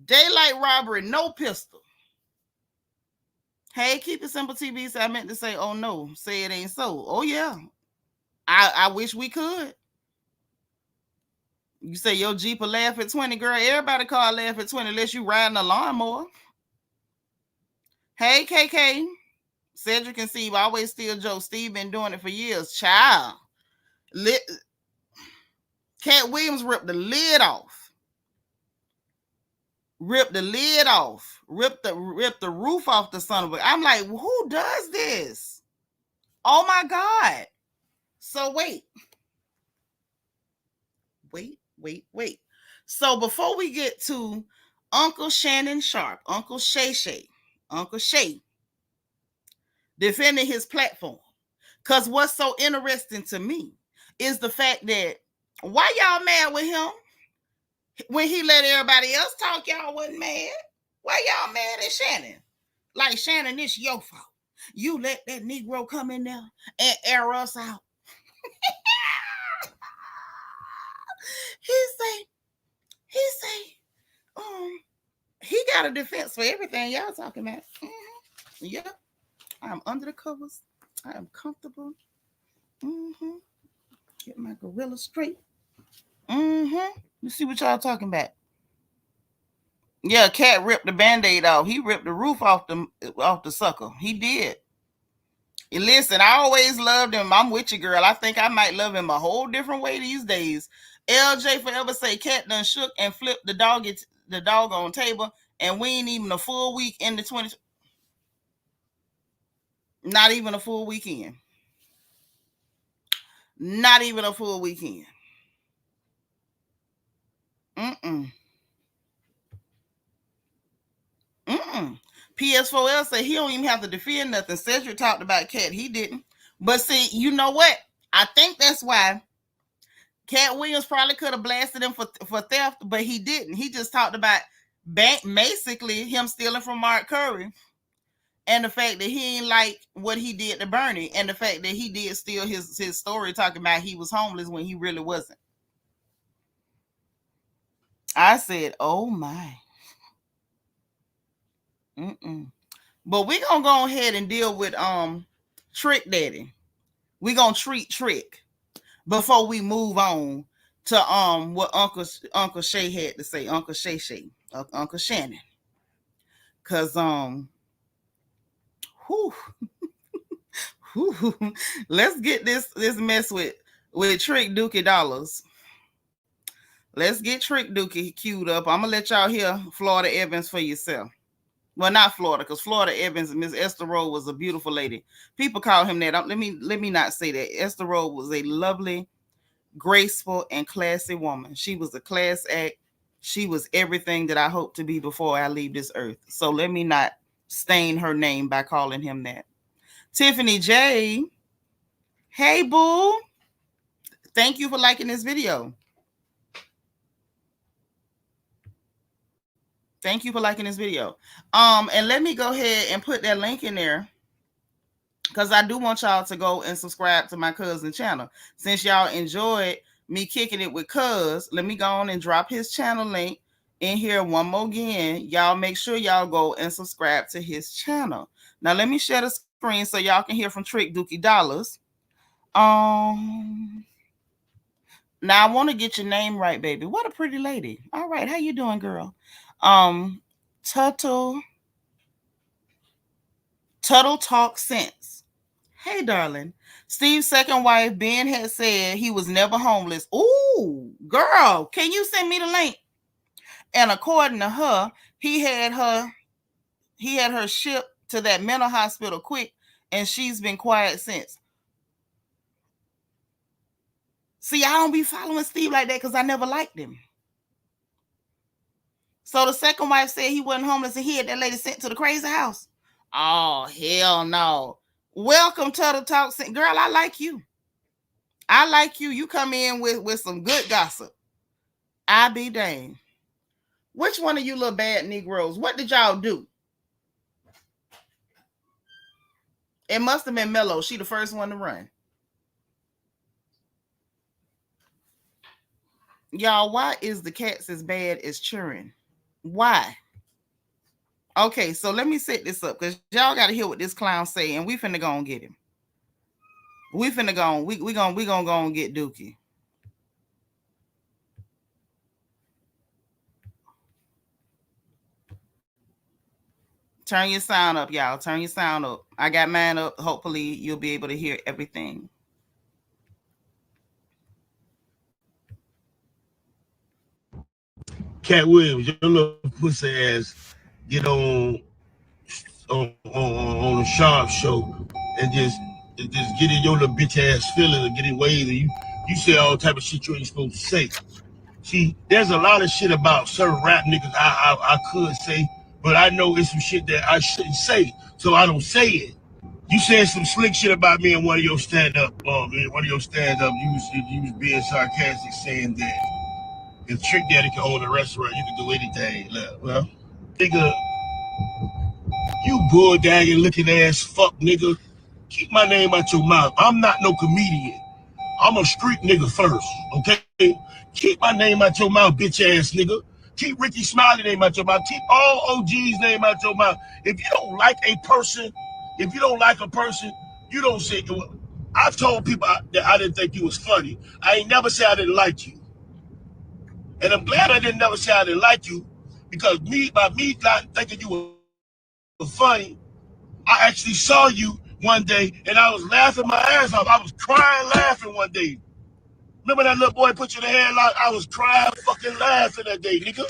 Daylight robbery, no pistol. Hey, keep it simple, TV. So I meant to say, oh no, say it ain't so. Oh yeah, I wish we could. You say your Jeep will laugh at 20, girl. Everybody car laugh at 20 unless you riding a lawnmower. Hey, KK. Cedric and Steve always steal jokes. Steve been doing it for years. Child. Katt Williams ripped the lid off. Ripped the lid off. Ripped the roof off the son of a... I'm like, who does this? Oh my God. So wait. So before we get to Uncle Shannon Sharp, Uncle Shay Shay, Uncle Shay defending his platform. Because what's so interesting to me is the fact that why y'all mad with him? When he let everybody else talk, y'all wasn't mad. Why y'all mad at Shannon? Like, Shannon, it's your fault. You let that Negro come in there and air us out. He got a defense for everything y'all talking about. Mm-hmm. Yeah. I'm under the covers. I am comfortable. Mm-hmm. Get my gorilla straight. Mm-hmm. Let's see what y'all talking about. Yeah, Katt ripped the Band-Aid off. He ripped the roof off the sucker. He did. And listen, I always loved him. I'm with you, girl. I think I might love him a whole different way these days. LJ forever say Katt done shook and flipped the doggone table, and we ain't even a full week into 20. Not even a full weekend. Not even a full weekend. PS4L said he don't even have to defend nothing. Cedric talked about Katt. He didn't. But see, you know what? I think that's why Katt Williams probably could have blasted him for theft, but he didn't. He just talked about basically him stealing from Mark Curry and the fact that he ain't like what he did to Bernie and the fact that he did steal his story talking about he was homeless when he really wasn't. I said, oh my. But we're going to go ahead and deal with Trick Daddy. We're going to treat Trick before we move on to what Uncle Shay had to say. Uncle Shay Shay. Uncle Shannon. Because let's get this mess with Trick Dookie Dollars. Let's get Trick Dookie queued up. I'm going to let y'all hear Florida Evans for yourself. Well, not Florida, because Florida Evans, Miss Esther Rowe was a beautiful lady. People call him that. Let me not say that. Esther Rowe was a lovely, graceful, and classy woman. She was a class act. She was everything that I hope to be before I leave this earth. So let me not stain her name by calling him that. Tiffany J. Hey, boo. Thank you for liking this video. Thank you for liking this video. And let me go ahead and put that link in there, because I do want y'all to go and subscribe to my cousin channel. Since y'all enjoyed me kicking it with Cuz, let me go on and drop his channel link in here one more again. Y'all make sure y'all go and subscribe to his channel. Now let me share the screen so y'all can hear from Trick Dookie Dollars. Now I want to get your name right, baby. What a pretty lady. All right, how you doing, girl? Tuttle Talk Sense. Hey, darling. Steve's second wife, Ben, had said he was never homeless. Ooh, girl, can you send me the link? And according to her, he had her shipped to that mental hospital quick, and she's been quiet since. See, I don't be following Steve like that because I never liked him. So the second wife said he wasn't homeless and he had that lady sent to the crazy house. Oh, hell no. Welcome to the talk. Girl, I like you. I like you. You come in with some good gossip. I be dang. Which one of you little bad Negroes? What did y'all do? It must have been Mello. She the first one to run. Y'all, why is the cats as bad as churning? Why? Okay, so let me set this up because y'all got to hear what this clown say, and we finna go and get him. We finna go on. We gonna go and get Dookie. Turn your sound up, y'all. Turn your sound up. I got mine up. Hopefully, you'll be able to hear everything. Katt Williams, your little pussy ass, get on the Sharp show and just get in your little bitch ass feelings and get in ways, and you say all type of shit you ain't supposed to say. See, there's a lot of shit about certain rap niggas I could say, but I know it's some shit that I shouldn't say, so I don't say it. You said some slick shit about me in one of your stand-up, you was being sarcastic, saying that if Trick Daddy can own a restaurant, you can do anything. Well, nigga, you bulldagging looking ass fuck nigga. Keep my name out your mouth. I'm not no comedian. I'm a street nigga first, okay? Keep my name out your mouth, bitch ass nigga. Keep Ricky Smiley name out your mouth. Keep all OG's name out your mouth. If you don't like a person, you don't say it. I've told people that I didn't think you was funny. I ain't never said I didn't like you. And I'm glad I didn't never say I didn't like you, because by me not thinking you were funny, I actually saw you one day and I was laughing my ass off. I was crying laughing one day. Remember that little boy put you in the headlock? I was crying fucking laughing that day, nigga.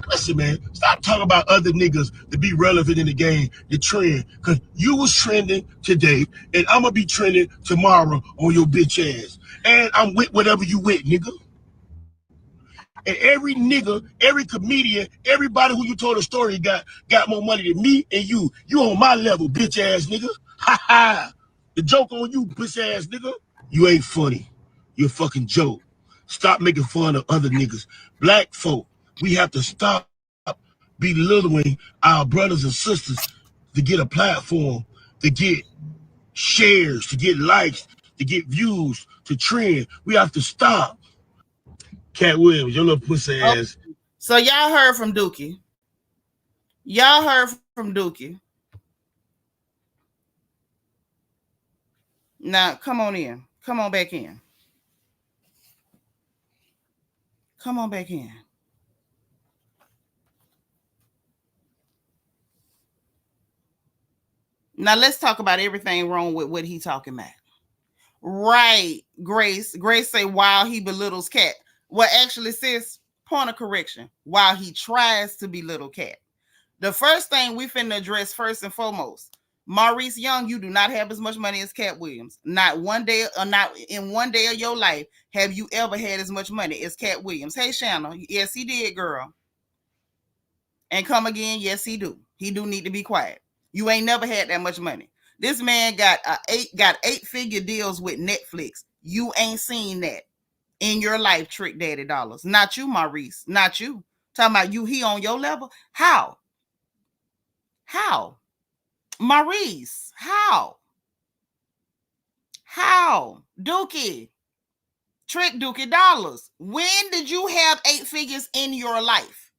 Listen, man, stop talking about other niggas to be relevant in the game, the trend. Because you was trending today, and I'm going to be trending tomorrow on your bitch ass. And I'm with whatever you with, nigga. And every nigga, every comedian, everybody who you told a story got more money than me and you. You on my level, bitch ass nigga. Ha ha. The joke on you, bitch ass nigga. You ain't funny. You're a fucking joke. Stop making fun of other niggas. Black folk, we have to stop belittling our brothers and sisters to get a platform, to get shares, to get likes, to get views, to trend. We have to stop. Katt Williams, your little pussy ass. So y'all heard from Dookie. Y'all heard from Dookie. Now, come on in. Come on back in. Come on back in. Now, let's talk about everything wrong with what he talking about. Right, Grace. Grace say, while he belittles Katt. Well, actually, sis, point of correction. While he tries to belittle Katt. The first thing we finna address first and foremost, Maurice Young, you do not have as much money as Katt Williams. Not one day, or not in one day of your life have you ever had as much money as Katt Williams. Hey, Shannon. Yes, he did, girl. And come again. Yes, he do. He do need to be quiet. You ain't never had that much money. This man got 8-figure deals with Netflix. You ain't seen that in your life, Trick Daddy Dollars. Not you, Maurice. Not you. Talking about you, he on your level. How? Maurice, how? Dookie. Trick Dookie Dollars. When did you have 8 figures in your life?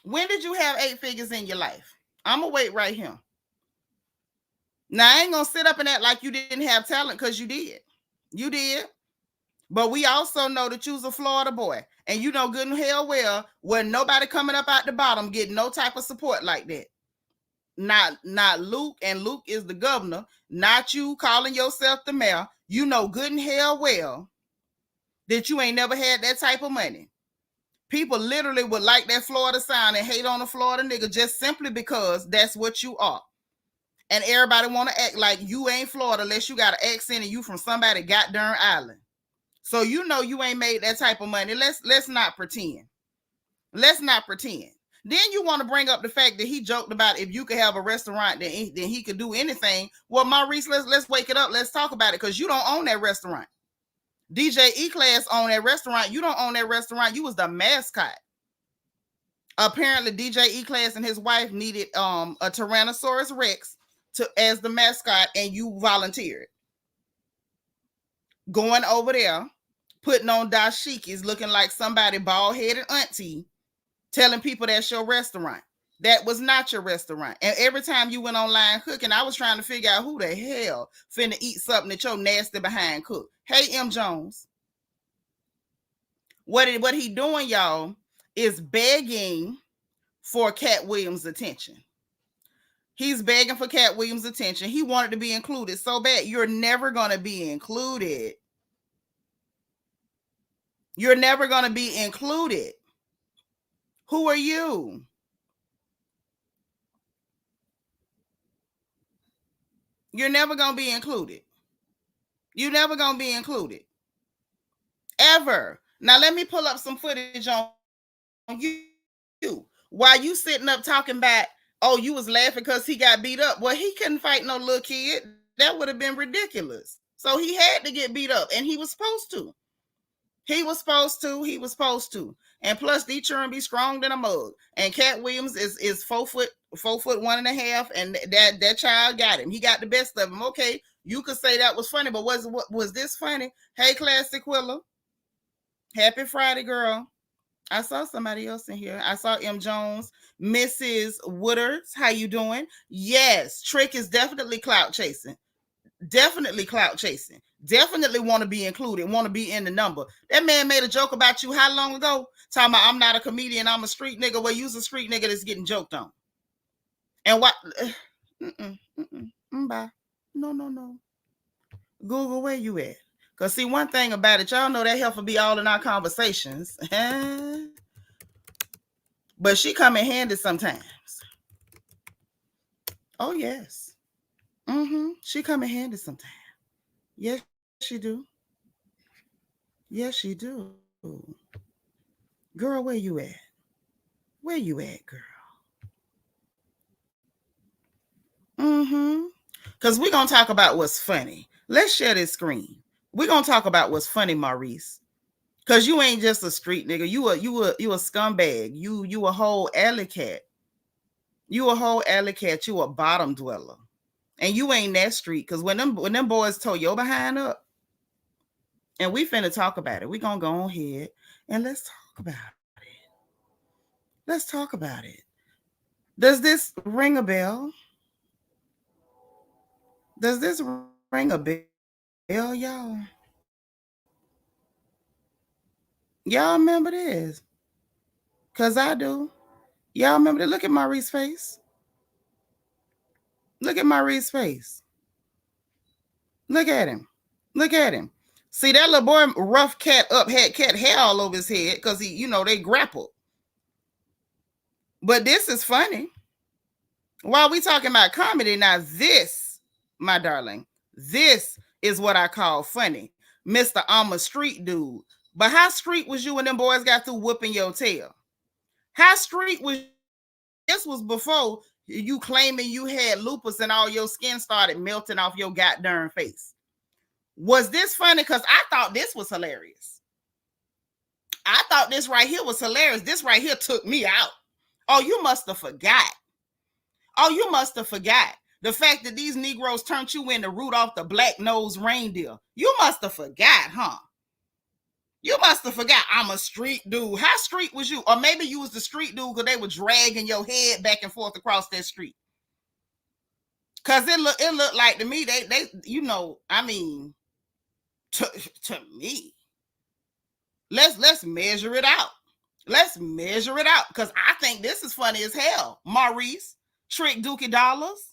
When did you have 8 figures in your life? I'm going to wait right here. Now, I ain't going to sit up and act like you didn't have talent, because you did. You did. But we also know that you was a Florida boy. And you know good and hell well, wasn't nobody coming up out the bottom getting no type of support like that. Not Luke, and Luke is the governor. Not you calling yourself the mayor. You know good and hell well that you ain't never had that type of money. People literally would like that Florida sound and hate on a Florida nigga just simply because that's what you are. And everybody want to act like you ain't Florida unless you got an accent and you from somebody goddamn island. So you know you ain't made that type of money. Let's not pretend. Let's not pretend. Then you want to bring up the fact that he joked about if you could have a restaurant, then he could do anything. Well, Maurice, let's wake it up. Let's talk about it, because you don't own that restaurant. DJ E-Class owned that restaurant. You don't own that restaurant. You was the mascot. Apparently, DJ E-Class and his wife needed a Tyrannosaurus Rex as the mascot, and you volunteered. Going over there, putting on dashikis, looking like somebody bald-headed auntie, telling people that's your restaurant. That was not your restaurant. And every time you went online cooking, I was trying to figure out who the hell finna eat something that your nasty behind cook. Hey, M. Jones. What he doing, y'all, is begging for Katt Williams' attention. He's begging for Katt Williams' attention. He wanted to be included so bad. You're never going to be included. You're never going to be included. Who are you? You're never going to be included. You're never going to be included. Ever. Now, let me pull up some footage on you. While you sitting up talking about, oh, you was laughing because he got beat up. Well, he couldn't fight no little kid. That would have been ridiculous. So he had to get beat up, and he was supposed to. He was supposed to. And plus, D children be strong than a mug. And Katt Williams is 4 foot 1.5, and that child got him. He got the best of him. Okay, you could say that was funny, but was this funny? Hey, Classic Willa. Happy Friday, girl. I saw somebody else in here. I saw M. Jones. Mrs. Woodards, how you doing? Yes, Trick is definitely clout chasing. Definitely clout chasing. Definitely want to be included, want to be in the number. That man made a joke about you how long ago? Talking about, I'm not a comedian, I'm a street nigga. Well, you's a street nigga that's getting joked on. And what? Bye. No. Google, where you at? Because see, one thing about it, y'all know that help will be all in our conversations. But she come in handy sometimes. Oh, yes. She come in handy sometimes. Yes, she do. Yes, she do. Girl, where you at? Where you at, girl? Because we're going to talk about what's funny. Let's share this screen. We're going to talk about what's funny, Maurice. Because you ain't just a street nigga. You a scumbag. You a whole alley cat. You a whole alley cat. You a bottom dweller. And you ain't that street. Because when them boys tore your behind up, and we finna talk about it. We gonna go on ahead and let's talk about it. Let's talk about it. Does this ring a bell? Does this ring a bell, y'all? Y'all remember this? Because I do. Y'all remember this? Look at Maurice's face. Look at Maurice's face. Look at him. Look at him. See, that little boy rough Katt up, had Katt hair all over his head because he, they grappled. But this is funny. While we talking about comedy, now this, my darling, this is what I call funny. Mr. I'm a street dude. But how street was you when them boys got through whooping your tail? How street was this was before You claiming you had lupus and all your skin started melting off your goddamn face. Was this funny? Because I thought this was hilarious. I thought this right here was hilarious. This right here took me out. Oh, you must have forgot. Oh, you must have forgot. The fact that these Negroes turned you into Rudolph the Black-Nosed Reindeer. You must have forgot, huh? You must have forgot I'm a street dude. How street was you? Or maybe you was the street dude because they were dragging your head back and forth across that street. Because it looked like to me, they you know, I mean, to me, let's measure it out. Let's measure it out. Because I think this is funny as hell. Maurice, Trick Dookie Dollars.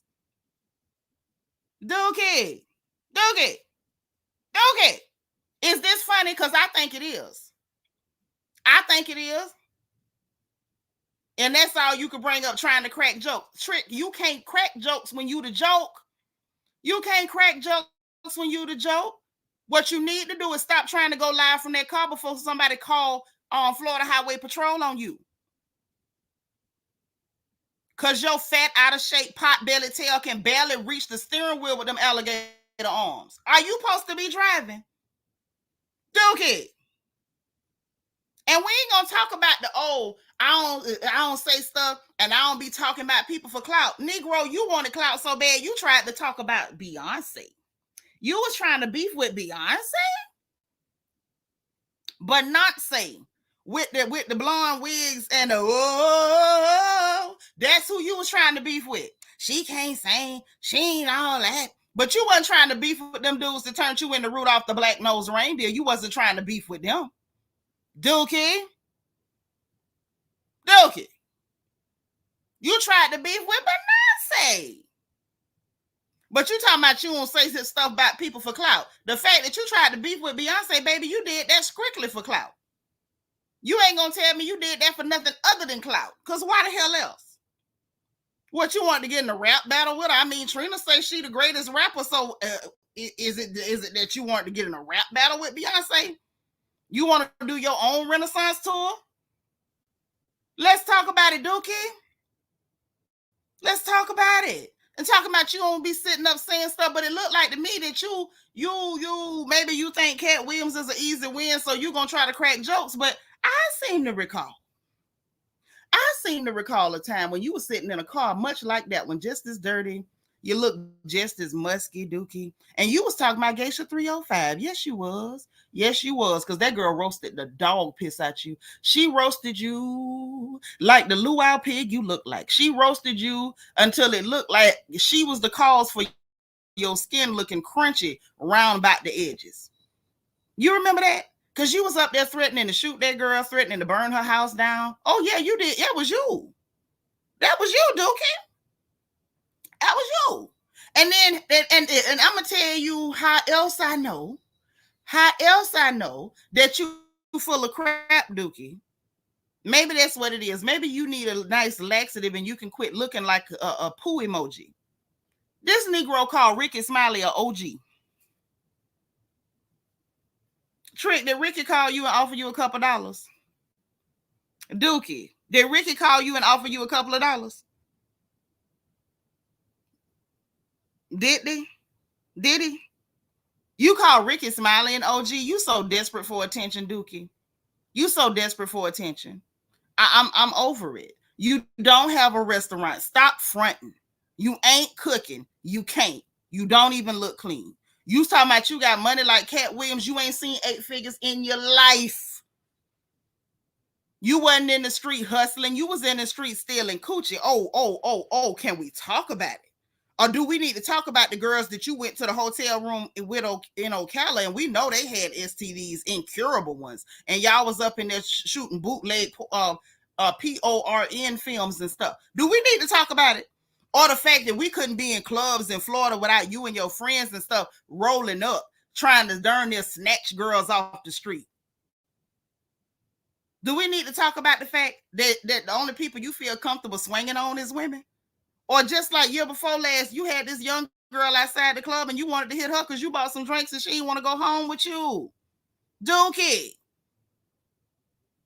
Dookie. Is this funny? Because I think it is. I think it is. And that's all you can bring up trying to crack jokes. Trick, you can't crack jokes when you the joke. You can't crack jokes when you the joke. What you need to do is stop trying to go live from that car before somebody call Florida Highway Patrol on you. Because your fat, out of shape, pot-bellied tail can barely reach the steering wheel with them alligator arms. Are you supposed to be driving? Dookie. And we ain't gonna talk about the I don't say stuff and I don't be talking about people for clout. Negro, you wanted clout so bad you tried to talk about Beyonce. You was trying to beef with Beyonce, but not say with the blonde wigs and that's who you was trying to beef with. She can't sing, she ain't all that. But you wasn't trying to beef with them dudes that turned you into Rudolph the Black-Nosed Reindeer. You wasn't trying to beef with them. Dookie. You tried to beef with Beyonce. But you talking about you don't say this stuff about people for clout. The fact that you tried to beef with Beyonce, baby, you did that strictly for clout. You ain't gonna tell me you did that for nothing other than clout. Because why the hell else? What, you want to get in a rap battle with her? I mean, Trina say she the greatest rapper, so is it that you want to get in a rap battle with Beyonce? You want to do your own Renaissance tour? Let's talk about it, Dookie. Let's talk about it. And talking about you don't be sitting up saying stuff, but it looked like to me that you maybe you think Katt Williams is an easy win, so you're gonna try to crack jokes. But I seem to recall a time when you were sitting in a car much like that one, just as dirty. You look just as musky, Dookie. And you was talking about Geisha 305. Yes, you was. Yes, you was. Because that girl roasted the dog piss out you. She roasted you like the luau pig you look like. She roasted you until it looked like she was the cause for your skin looking crunchy round about the edges. You remember that? Because you was up there threatening to shoot that girl, threatening to burn her house down. Oh, yeah, you did. That was you. That was you, Dookie. That was you. And then, and I'm going to tell you how else I know that you full of crap, Dookie. Maybe that's what it is. Maybe you need a nice laxative and you can quit looking like a poo emoji. This Negro called Ricky Smiley an OG. Trick, did Ricky call you and offer you a couple dollars? Dookie, did Ricky call you and offer you a couple of dollars? Did he? You call Ricky Smiley an OG? You so desperate for attention, Dookie. You so desperate for attention. I'm over it. You don't have a restaurant. Stop fronting. You ain't cooking. You can't. You don't even look clean. You talking about you got money like Katt Williams. You ain't seen 8 figures in your life. You wasn't in the street hustling. You was in the street stealing coochie. Oh, can we talk about it? Or do we need to talk about the girls that you went to the hotel room with in Ocala and we know they had STDs, incurable ones, and y'all was up in there shooting bootleg PORN films and stuff? Do we need to talk about it? Or the fact that we couldn't be in clubs in Florida without you and your friends and stuff rolling up, trying to darn near snatch girls off the street? Do we need to talk about the fact that the only people you feel comfortable swinging on is women? Or just like year before last, you had this young girl outside the club and you wanted to hit her because you bought some drinks and she didn't want to go home with you. Dookie.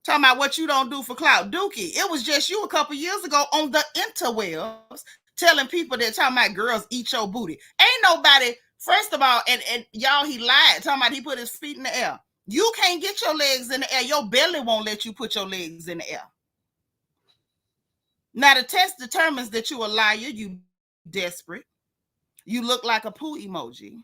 Talking about what you don't do for clout. Dookie, it was just you a couple years ago on the interwebs telling people that talking about girls eat your booty. Ain't nobody, first of all, and y'all, he lied, talking about he put his feet in the air. You can't get your legs in the air. Your belly won't let you put your legs in the air. Now, the test determines that you a liar, you desperate. You look like a poo emoji.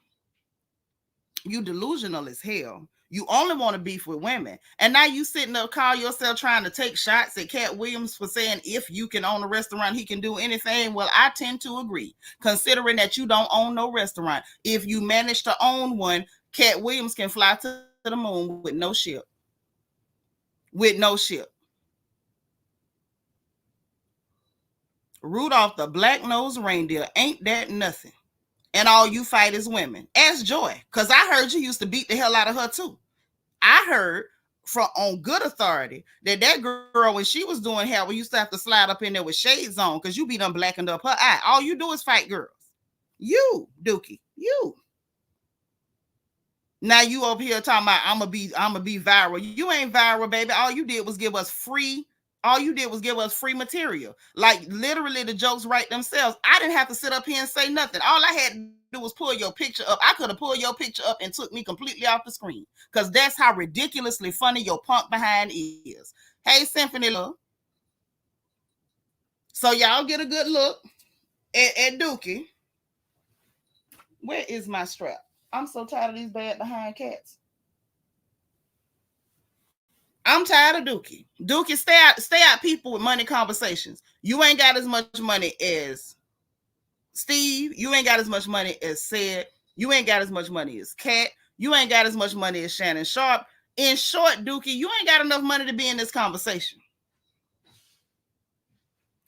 You delusional as hell. You only want to beef with women. And now you sitting up, call yourself trying to take shots at Katt Williams for saying if you can own a restaurant, he can do anything. Well, I tend to agree, considering that you don't own no restaurant. If you manage to own one, Katt Williams can fly to the moon with no ship. With no ship. Rudolph the black-nosed reindeer, ain't that nothing? And all you fight is women. Ask Joy, because I heard you used to beat the hell out of her too. I heard from on good authority that girl, when she was doing hair, we used to have to slide up in there with shades on because you be done blackened up her eye. All you do is fight girls. You, Dookie, you. Now you over here talking about I'ma be viral. You ain't viral, baby. All you did was give us free material. Like literally the jokes write themselves. I didn't have to sit up here and say nothing. All I had to do was pull your picture up. I could have pulled your picture up and took me completely off the screen. Because that's how ridiculously funny your punk behind is. Hey, Symphony Love. So y'all get a good look at Dookie. Where is my strap? I'm so tired of these bad behind cats. I'm tired of Dookie. Dookie, stay out people with money conversations. You ain't got as much money as Steve. You ain't got as much money as Sid. You ain't got as much money as Katt. You ain't got as much money as Shannon Sharp. In short, Dookie, you ain't got enough money to be in this conversation.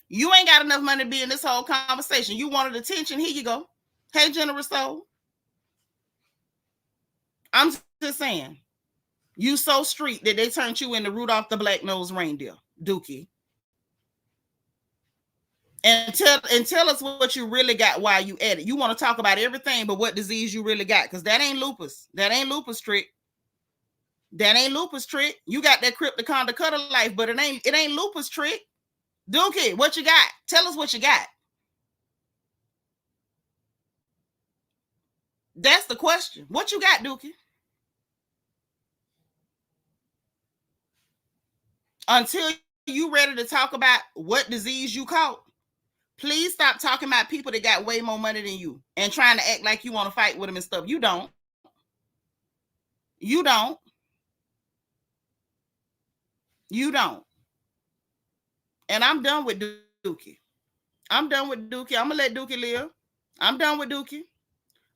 You ain't got enough money to be in this whole conversation. You wanted attention. Here you go. Hey, generous soul. I'm just saying. You so street that they turned you into Rudolph the Black-Nosed Reindeer, Dookie. And tell us what you really got while you at it. You want to talk about everything, but what disease you really got? Because that ain't lupus. That ain't lupus trick. That ain't lupus trick. You got that cryptoconda cutter life, but it ain't lupus trick. Dookie, what you got? Tell us what you got. That's the question. What you got, Dookie? Until you ready to talk about what disease you caught, please stop talking about people that got way more money than you and trying to act like you want to fight with them and stuff. You don't. You don't. You don't. And I'm done with Dookie. I'm done with Dookie. I'm going to let Dookie live. I'm done with Dookie.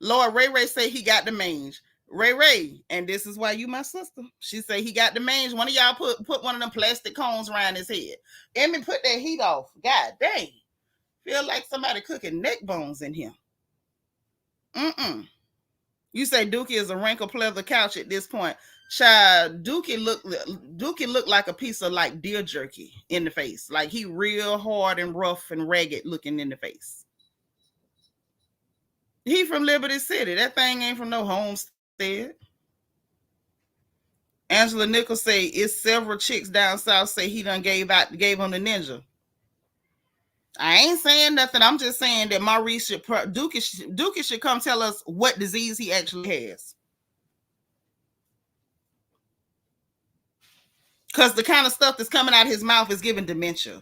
Lord Ray say he got the mange. Ray, and this is why you my sister. She say he got the mange. One of y'all put one of them plastic cones around his head. Let me put that heat off. God dang. Feel like somebody cooking neck bones in here. You say Dookie is a wrinkled pleather couch at this point. Child, Dookie look like a piece of like deer jerky in the face. Like he real hard and rough and ragged looking in the face. He from Liberty City. That thing ain't from no homestead. Angela Nichols say it's several chicks down south say he done gave him the ninja. I ain't saying nothing. I'm just saying that Maurice Dookie should come tell us what disease he actually has. Because the kind of stuff that's coming out of his mouth is giving dementia.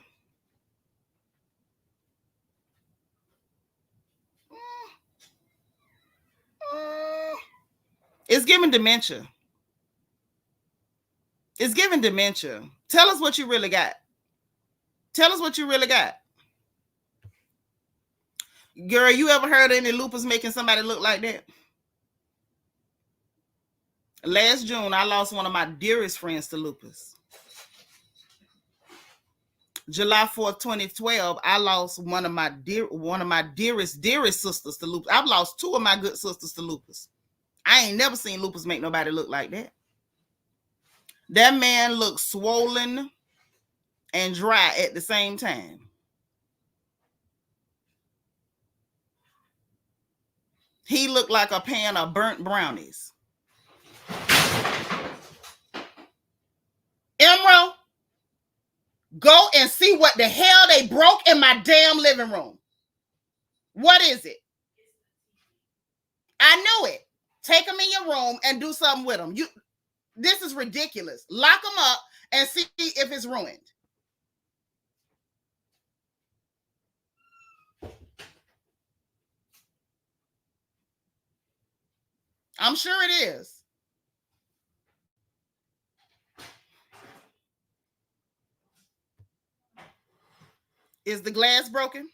It's giving dementia. It's giving dementia. Tell us what you really got. Tell us what you really got. Girl, you ever heard of any lupus making somebody look like that? Last June, I lost one of my dearest friends to lupus. July 4th, 2012, I lost one of my dearest sisters to lupus. I've lost two of my good sisters to lupus. I ain't never seen lupus make nobody look like that. That man looked swollen and dry at the same time. He looked like a pan of burnt brownies. Emerald, Go and see what the hell they broke in my damn living room. What is it? I knew it. Take them in your room and do something with them. This is ridiculous. Lock them up and see if it's ruined. I'm sure it is. Is the glass broken?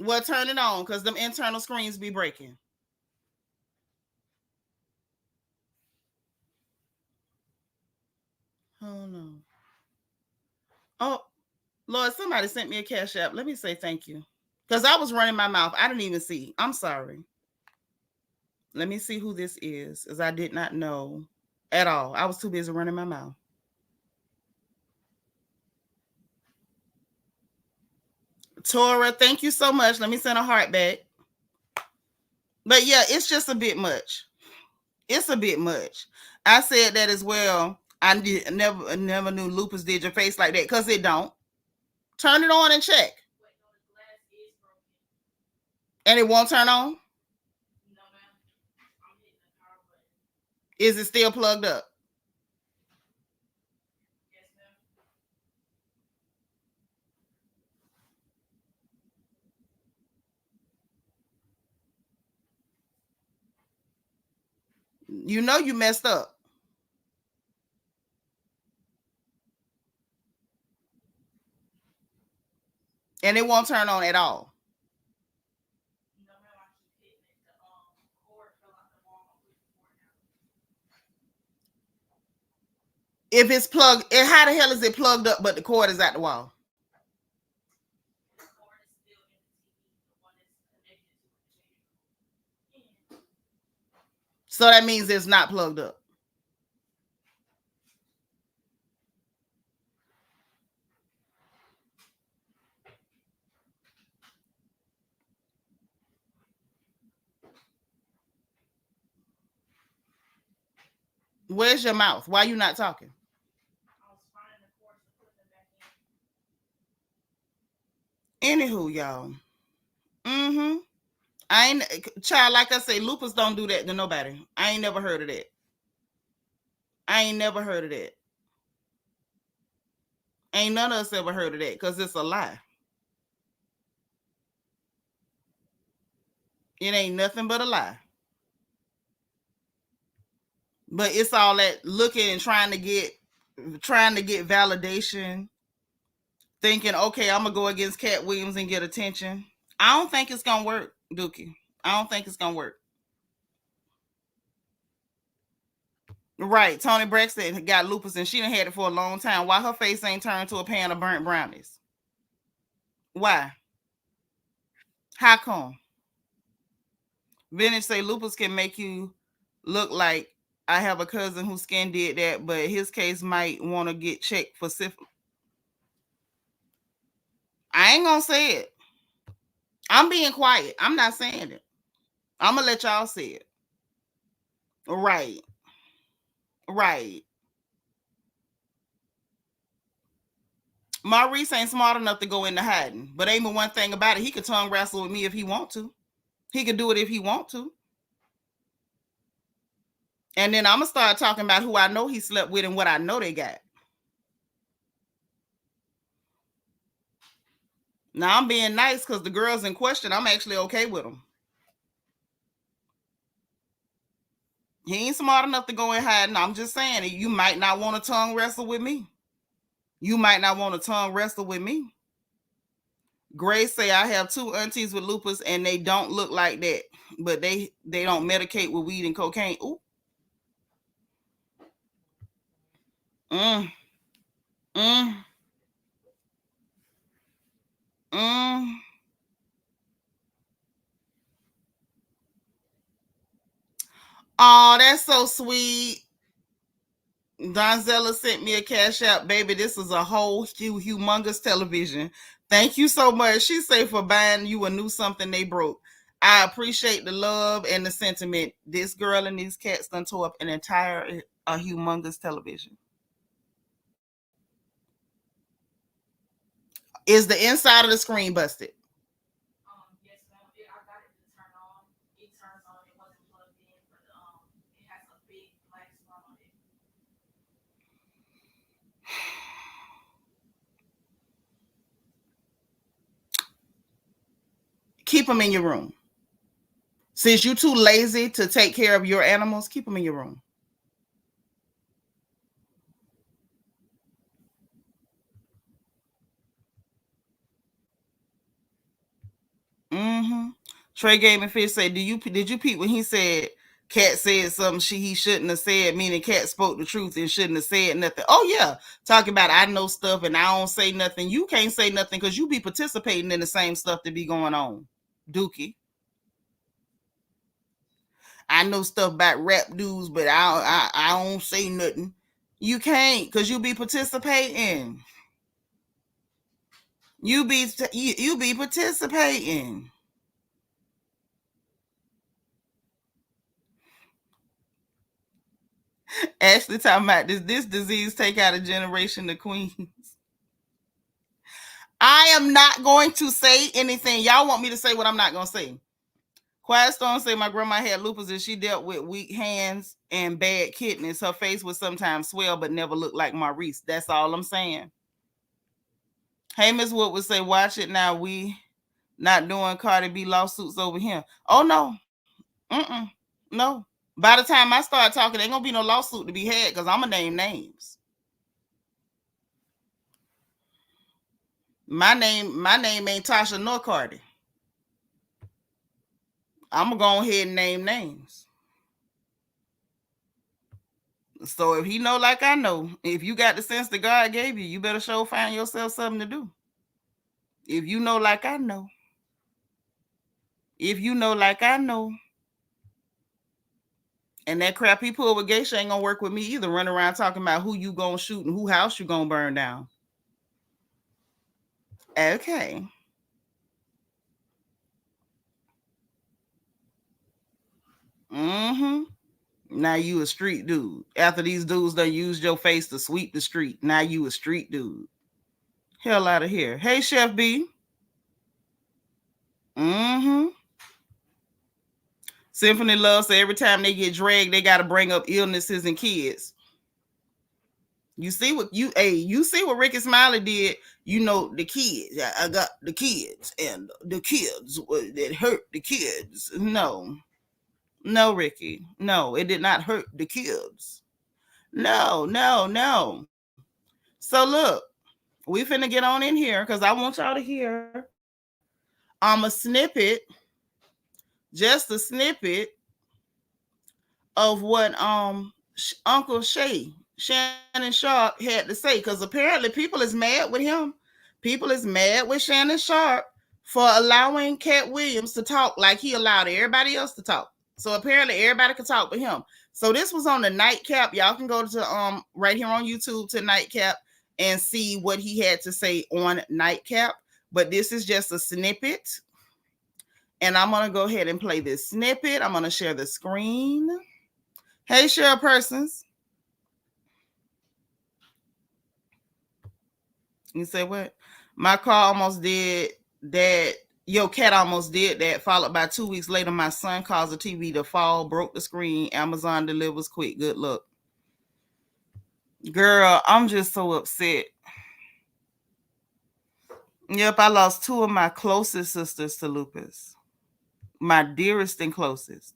Well, turn it on because them internal screens be breaking. Oh, no. Oh, Lord, somebody sent me a cash app. Let me say thank you. Because I was running my mouth. I didn't even see. I'm sorry. Let me see who this is, as I did not know at all. I was too busy running my mouth. Tora, thank you so much. Let me send a heart back. But yeah, it's just a bit much. It's a bit much. I said that as well. I never knew lupus did your face like that because it don't. Turn it on and check. And it won't turn on? Is it still plugged up? You know you messed up. And it won't turn on at all. If it's plugged, and how the hell is it plugged up but the cord is at the wall? So that means it's not plugged up. Where's your mouth? Why are you not talking? Anywho, y'all. I ain't, child, like I say, lupus don't do that to nobody. I ain't never heard of that. Ain't none of us ever heard of that because it's a lie. It ain't nothing but a lie. But it's all that looking and trying to get validation, thinking, okay, I'm gonna go against Katt Williams and get attention. I don't think it's gonna work, Dookie. I don't think it's gonna work. Right, Toni Braxton got lupus and she done had it for a long time. Why her face ain't turned to a pan of burnt brownies? Why? How come? Vintage say lupus can make you look like I have a cousin whose skin did that, but his case might want to get checked for syphilis. I ain't gonna say it. I'm being quiet. I'm not saying it. I'm gonna let y'all say it. Right. Maurice ain't smart enough to go into hiding, but ain't one thing about it. He could tongue wrestle with me if he want to. He could do it if he want to. And then I'm gonna start talking about who I know he slept with and what I know they got. Now I'm being nice because the girls in question, I'm actually okay with them. He ain't smart enough to go in hiding. I'm just saying, you might not want to tongue wrestle with me. Grace say I have 2 aunties with lupus and they don't look like that, but they don't medicate with weed and cocaine. Ooh. Oh, that's so sweet. Donzella sent me a cash app, baby. This is a whole humongous television. Thank you so much. She say for buying you a new something they broke. I appreciate the love and the sentiment. This girl and these cats done tore up an entire a humongous television. Is the inside of the screen busted? Yes, ma'am. I got it to turn on. It turns on. It wasn't plugged in, but it has a big black spot on it. Keep them in your room. Since you're too lazy to take care of your animals, keep them in your room. Mm-hmm. Trey Gaming Fish said, did you peep when he said Katt said something he shouldn't have said, meaning Katt spoke the truth and shouldn't have said nothing? Oh yeah, talking about I know stuff and I don't say nothing. You can't say nothing because you be participating in the same stuff that be going on, Dookie. I know stuff about rap dudes, but I don't say nothing. You can't because you be participating. You be participating. Ashley talking about this disease take out a generation of queens. I am not going to say anything. Y'all want me to say what I'm not going to say. Quiet Storm say my grandma had lupus and she dealt with weak hands and bad kidneys. Her face would sometimes swell but never look like Maurice. That's all I'm saying. Hey, Miss Wood would say, watch it now. We not doing Cardi B lawsuits over him. Oh, no. No. By the time I start talking, ain't going to be no lawsuit to be had because I'm going to name names. My name ain't Tasha nor Cardi. I'm going to go ahead and name names. So if he know like I know, if you got the sense that God gave you, you better find yourself something to do. If you know like I know. If you know like I know. And that crap he pulled with Geisha ain't going to work with me either. Run around talking about who you going to shoot and who house you going to burn down. Okay. Mm-hmm. Now you a street dude. After these dudes done used your face to sweep the street, now you a street dude. Hell out of here. Hey, Chef B. Mm-hmm. Symphony Love, so every time they get dragged, they got to bring up illnesses and kids. You see what Ricky Smiley did. You know the kids. I got the kids and the kids that hurt the kids. No, Ricky. No, it did not hurt the kids. No. So look, we finna get on in here because I want y'all to hear. A snippet, just a snippet of what Uncle Shannon Sharp had to say, because apparently people is mad with him. People is mad with Shannon Sharp for allowing Katt Williams to talk like he allowed everybody else to talk. So apparently everybody could talk with him. So this was on the nightcap. Y'all can go to right here on YouTube to nightcap and see what he had to say on nightcap. But this is just a snippet. And I'm going to go ahead and play this snippet. I'm going to share the screen. Hey, share persons. You say what? My car almost did that. Yo, Katt almost did that. Followed by 2 weeks later, my son caused the TV to fall, broke the screen. Amazon delivers quick. Good luck. Girl, I'm just so upset. Yep, I lost two of my closest sisters to lupus. My dearest and closest.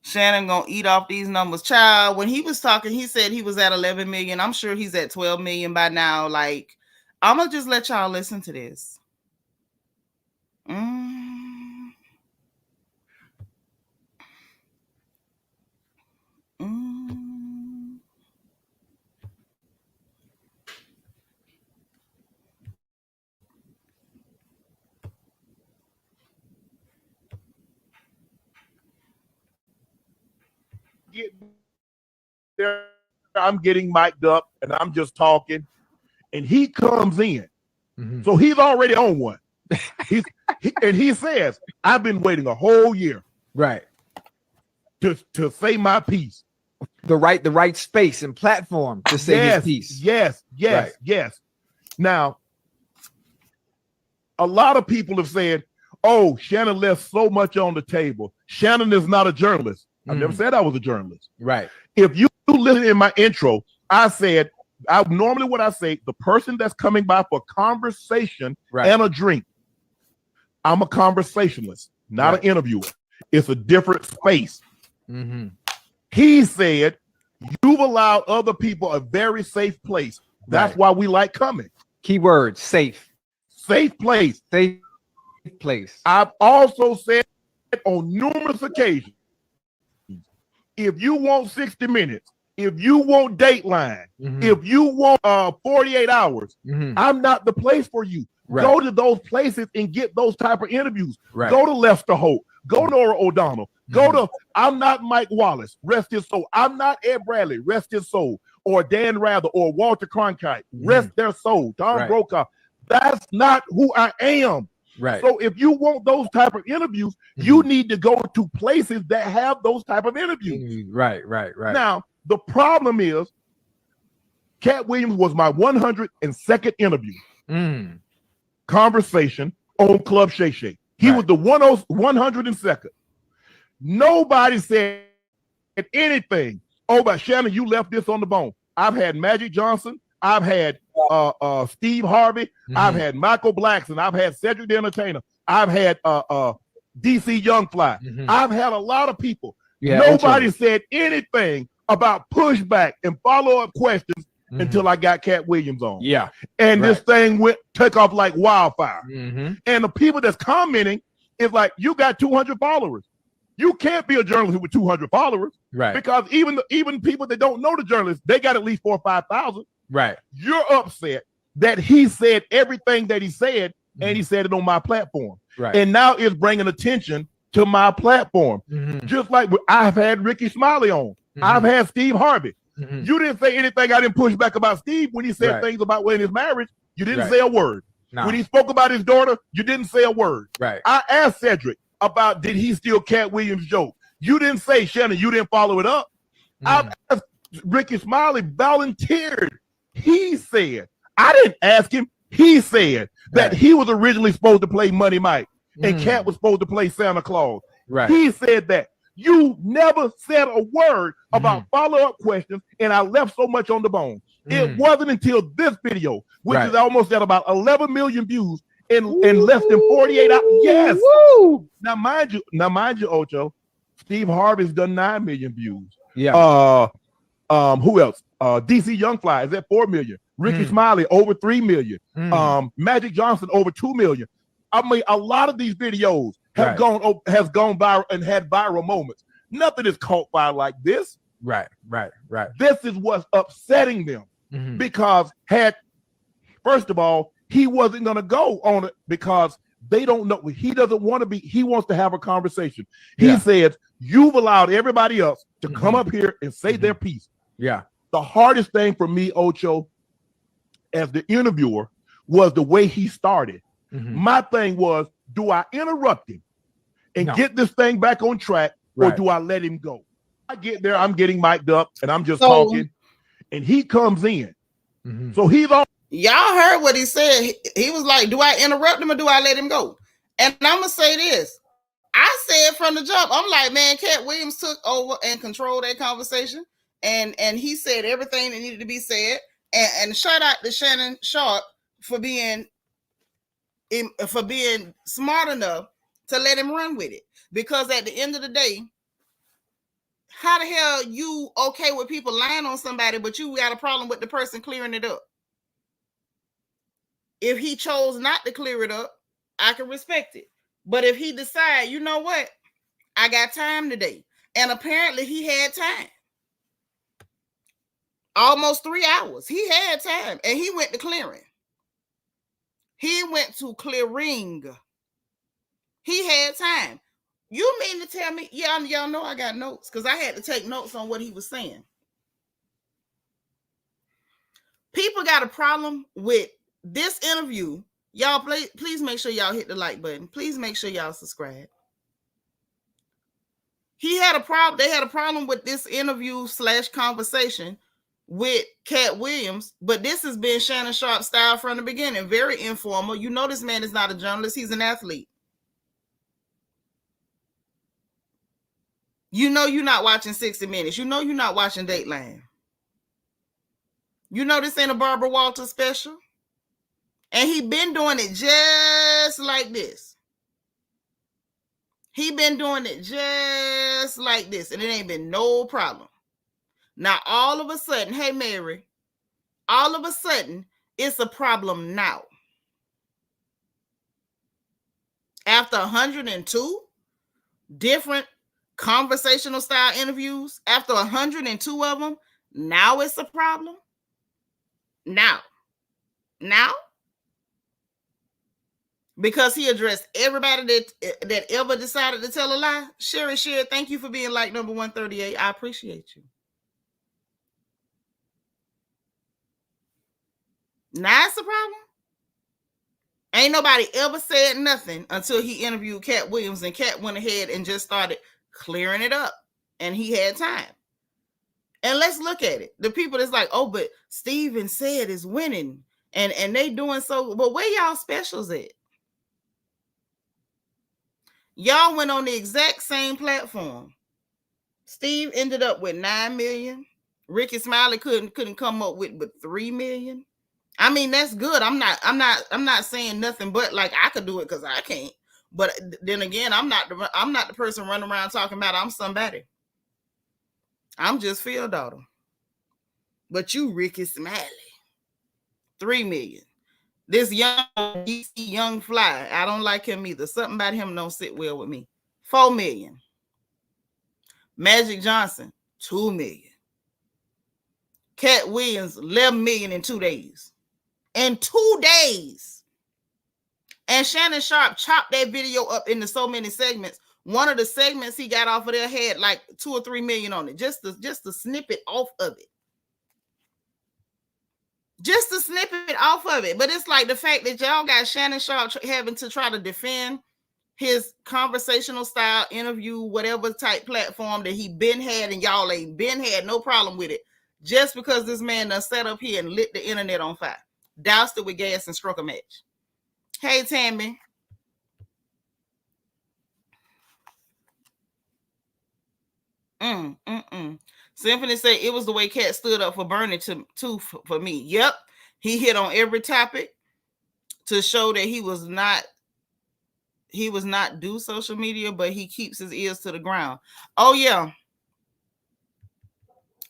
Shannon gonna eat off these numbers. Child, when he was talking, he said he was at 11 million. I'm sure he's at 12 million by now. Like, I'm gonna just let y'all listen to this. I'm getting mic'd up and I'm just talking, and he comes in. Mm-hmm. So he's already on one. He says, I've been waiting a whole year. Right. To say my piece. the right space and platform to say his piece. Yes. Now, a lot of people have said, "Oh, Shannon left so much on the table. Shannon is not a journalist." I never said I was a journalist. Right. If you listen in my intro, I said, what I say, the person that's coming by for conversation and a drink, I'm a conversationalist, not an interviewer. It's a different space. He said, you've allowed other people a very safe place. That's why we like coming. Keyword, safe. Safe place. Safe place. I've also said on numerous occasions, if you want 60 minutes, if you want Dateline, if you want 48 hours, I'm not the place for you. Go to those places and get those type of interviews. Go to Lester Holt. Go to Nora O'Donnell. Go to, I'm not Mike Wallace, rest his soul. I'm not Ed Bradley, rest his soul. Or Dan Rather, or Walter Cronkite, rest their soul. Tom Brokaw. That's not who I am. So if you want those type of interviews, you need to go to places that have those type of interviews. Right. Now, the problem is, Katt Williams was my 102nd interview. Conversation on Club Shay Shay. He was the 102nd. Nobody said anything. Oh, but Shannon, you left this on the bone. I've had Magic Johnson. I've had Steve Harvey. I've had Michael Blackson. I've had Cedric the Entertainer. I've had DC Youngfly. I've had a lot of people. Nobody said anything about pushback and follow-up questions until I got Katt Williams on. And this thing took off like wildfire. And the people that's commenting is like, you got 200 followers. You can't be a journalist with 200 followers. Because even people that don't know the journalist, they got at least 4,000 or 5,000. You're upset that he said everything that he said, and he said it on my platform. And now it's bringing attention to my platform. Just like I've had Ricky Smiley on. I've had Steve Harvey. You didn't say anything. I didn't push back about Steve when he said things about in his marriage. You didn't say a word. When he spoke about his daughter, you didn't say a word. I asked Cedric about did he steal Katt Williams' joke. You didn't say, Shannon, you didn't follow it up. I asked Ricky Smiley volunteered. He said, I didn't ask him. He said that he was originally supposed to play Money Mike and Katt was supposed to play Santa Claus. He said that. You never said a word about follow-up questions, and I left so much on the bone. It wasn't until this video, which is almost at about 11 million views in less than 48 hours. Yes. Now, mind you, Ocho, Steve Harvey's done 9 million views. Who else? DC Youngfly is at 4 million. Ricky Smiley over 3 million. Magic Johnson over 2 million. I mean, a lot of these videos has gone viral and had viral moments. Nothing is caught fire like this. This is what's upsetting them because first of all, he wasn't going to go on it because they don't know. He doesn't want to be. He wants to have a conversation. He says, you've allowed everybody else to come up here and say their piece. The hardest thing for me, Ocho, as the interviewer, was the way he started. My thing was, do I interrupt him and get this thing back on track, or do I let him go? I get there, I'm getting mic'd up, and I'm just talking, and he comes in. So he's all. Y'all heard what he said. He was like, do I interrupt him or do I let him go? And I'm going to say this. I said from the jump, I'm like, man, Katt Williams took over and controlled that conversation. And he said everything that needed to be said. And shout out to Shannon Sharp for being smart enough to let him run with it. Because at the end of the day, how the hell you okay with people lying on somebody, but you got a problem with the person clearing it up? If he chose not to clear it up, I can respect it. But if he decide, you know what, I got time today. And apparently he had time. Almost 3 hours. He had time. And he went to clearing. He went to clearing. He had time. You mean to tell me, y'all know I got notes because I had to take notes on what he was saying. People got a problem with this interview. Y'all, please make sure y'all hit the like button. Please make sure y'all subscribe. He had a problem. They had a problem with this interview / conversation with Katt Williams, but this has been Shannon Sharp style from the beginning. Very informal. You know, this man is not a journalist. He's an athlete. You know, you're not watching 60 Minutes. You know, you're not watching Dateline. You know, this ain't a Barbara Walters special. And he been doing it just like this. He been doing it just like this. And it ain't been no problem. Now, all of a sudden, hey, Mary, all of a sudden, it's a problem now. After 102 different conversational style interviews, after 102 of them, now it's a problem. Now, because he addressed everybody that ever decided to tell a lie. Sherry, thank you for being like number 138. I appreciate you. Now it's a problem. Ain't nobody ever said nothing until he interviewed Katt Williams, and Katt went ahead and just started clearing it up, and he had time. And let's look at it. The people that's like, oh, but Steven said is winning, and they doing so. But where y'all specials at? Y'all went on the exact same platform. Steve ended up with 9 million. Ricky Smiley couldn't come up with but 3 million. I mean, that's good. I'm not saying nothing but like I could do it because I can't. But then again, I'm not the person running around talking about I'm somebody. I'm just Phil daughter. But you, Ricky Smiley, 3 million. This young DC young fly, I don't like him either. Something about him don't sit well with me. 4 million. Magic Johnson, 2 million. Katt Williams, 11 million in 2 days. In 2 days. And Shannon Sharp chopped that video up into so many segments. One of the segments he got off of there had like 2 or 3 million on it. Just to snip it off of it. Just to snip it off of it. But it's like the fact that y'all got Shannon Sharp having to try to defend his conversational style interview, whatever type platform that he been had, and y'all ain't been had no problem with it. Just because this man done sat up here and lit the internet on fire. Doused it with gas and struck a match. Hey, Tammy. Symphony said it was the way Katt stood up for Bernie too for me. Yep. He hit on every topic to show that he was not do social media, but he keeps his ears to the ground. Oh, yeah.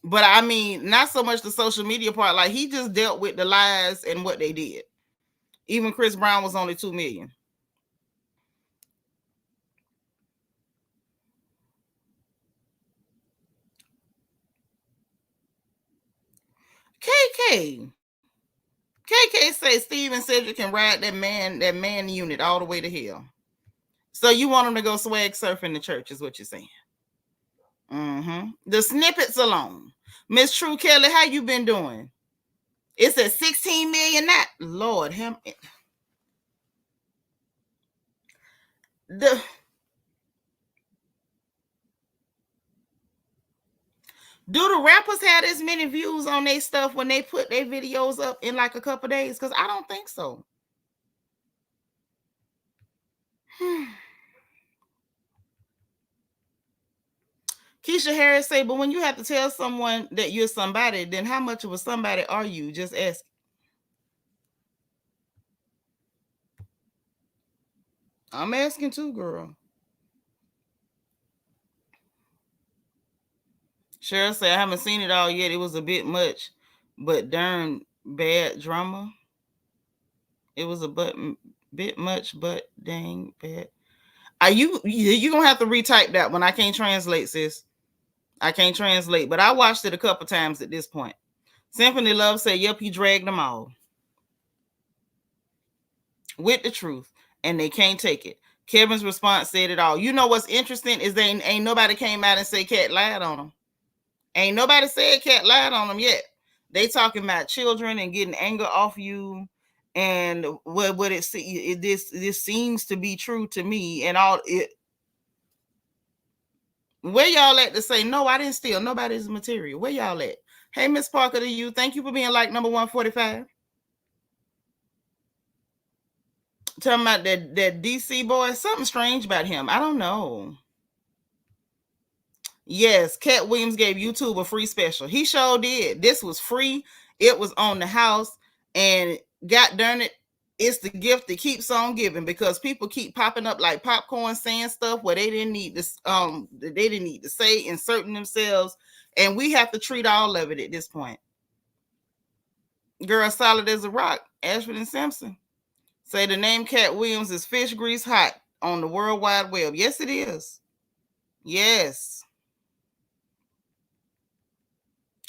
But I mean, not so much the social media part. Like, he just dealt with the lies and what they did. Even Chris Brown was only 2 million. KK says Steven Cedric can ride that man unit all the way to hell. So you want him to go swag surf in the church is what you're saying. The snippets alone. Miss True Kelly, how you been doing? It's at 16 million now. Lord, him. Do the rappers have as many views on their stuff when they put their videos up in like a couple days? Because I don't think so. Keisha Harris say, but when you have to tell someone that you're somebody, then how much of a somebody are you? Just ask. I'm asking too, girl. Cheryl said, I haven't seen it all yet. It was a bit much, but darn bad drama. It was a bit much, but dang bad. You gonna have to retype that one. I can't translate, sis. I can't translate, but I watched it a couple times at this point. Symphony Love said, yep, he dragged them all with the truth, and they can't take it. Kevin's response said it all. You know what's interesting is they ain't nobody came out and say Katt lied on them. Ain't nobody said Katt lied on them yet. They talking about children and getting anger off you, and what this seems to be true to me, and all it. Where y'all at to say, no, I didn't steal nobody's material? Where y'all at? Hey, Miss Parker, to you. Thank you for being like number 145. Talking about that DC boy. Something strange about him. I don't know. Yes, Katt Williams gave YouTube a free special. He sure did. This was free. It was on the house. And God darn it, it's the gift that keeps on giving, because people keep popping up like popcorn saying stuff where they didn't need to say, inserting themselves, and we have to treat all of it at this point. Girl, solid as a rock. Ashford and Simpson say the name Katt Williams is fish grease hot on the World Wide Web. Yes, it is. Yes.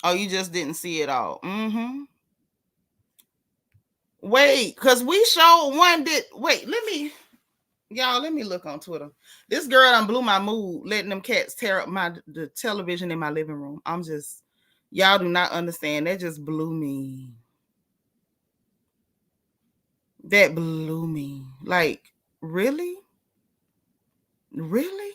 Oh, you just didn't see it all. Mm-hmm. Wait, because we showed one did. Wait, let me look on Twitter. This girl done blew my mood, letting them cats tear up the television in my living room. Y'all do not understand. That just blew me. That blew me. Like, really? Really?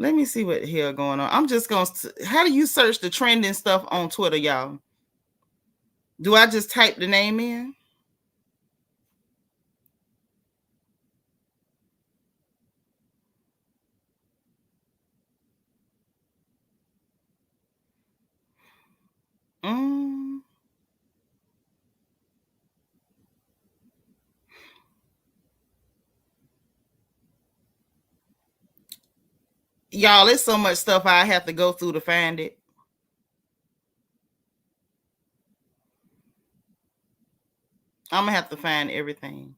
Let me see what the hell going on. I'm just going to... How do you search the trending stuff on Twitter, y'all? Do I just type the name in? Y'all, it's so much stuff I have to go through to find it. I'm going to have to find everything.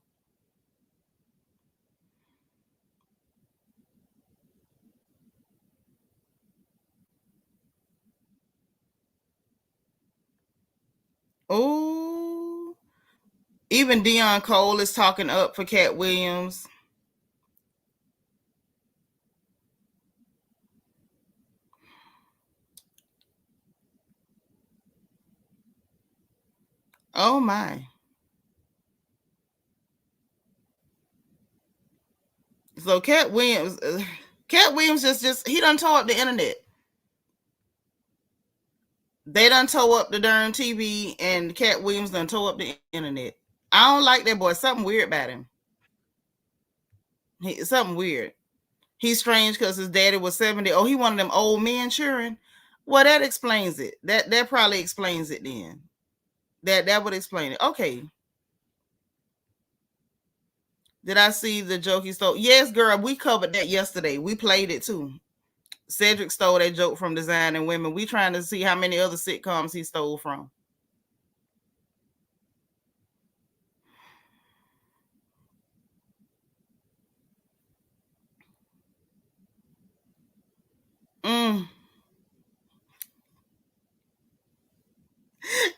Oh, even Deion Cole is talking up for Katt Williams. Oh my. So Katt Williams just he done tore up the internet. They done tore up the darn TV, and Katt Williams done tore up the internet. I don't like that boy. Something weird about him. Something weird. He's strange because his daddy was 70. Oh, he one of them old men cheering. Well, that explains it. That probably explains it then. That would explain it. Okay. Did I see the joke he stole? Yes, girl. We covered that yesterday. We played it too. Cedric stole that joke from Designing Women. We trying to see how many other sitcoms he stole from.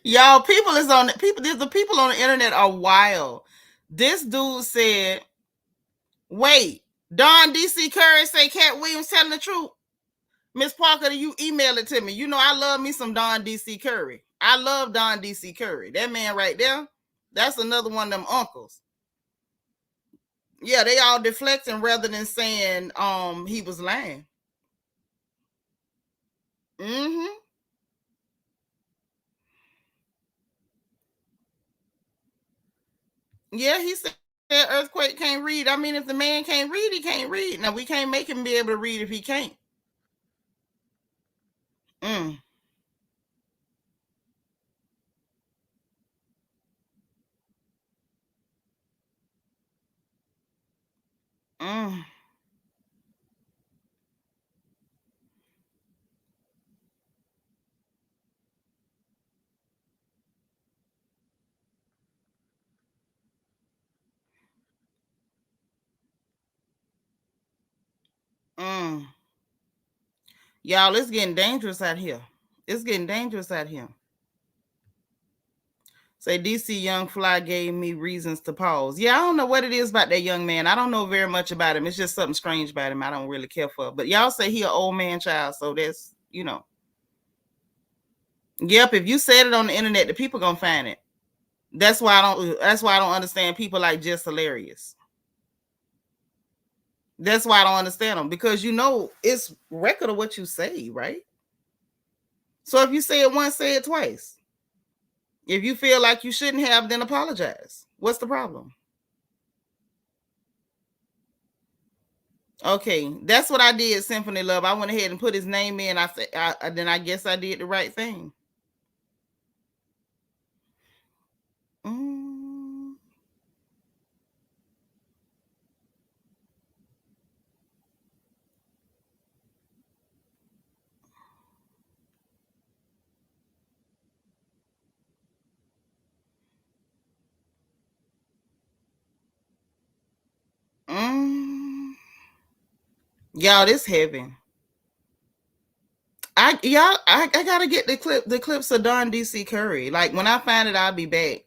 Y'all, the people on the internet are wild. This dude said, wait, Don DC Curry say Katt Williams telling the truth. Miss Parker, you email it to me. You know I love me some Don DC Curry. I love Don DC Curry. That man right there, that's another one of them uncles. Yeah, they all deflecting rather than saying he was lying. Mm-hmm. Yeah, he said Earthquake can't read. I mean, if the man can't read, he can't read. Now, we can't make him be able to read if he can't. Mm. Mm. Mm. Y'all, it's getting dangerous out here. It's getting dangerous out here. Say DC Young Fly gave me reasons to pause. Yeah, I don't know what it is about that young man. I don't know very much about him. It's just something strange about him I don't really care for. But y'all say he an old man child, so that's, you know. Yep, if you said it on the internet, the people gonna find it. That's why I don't understand people like Just Hilarious. That's why I don't understand them, because you know it's record of what you say, right? So if you say it once, say it twice. If you feel like you shouldn't have, then apologize. What's the problem? Okay, that's what I did, Symphony Love. I went ahead and put his name in. I said, then I guess I did the right thing. Y'all, this heavy. I gotta get the clips of Don DC Curry. Like when I find it, I'll be back.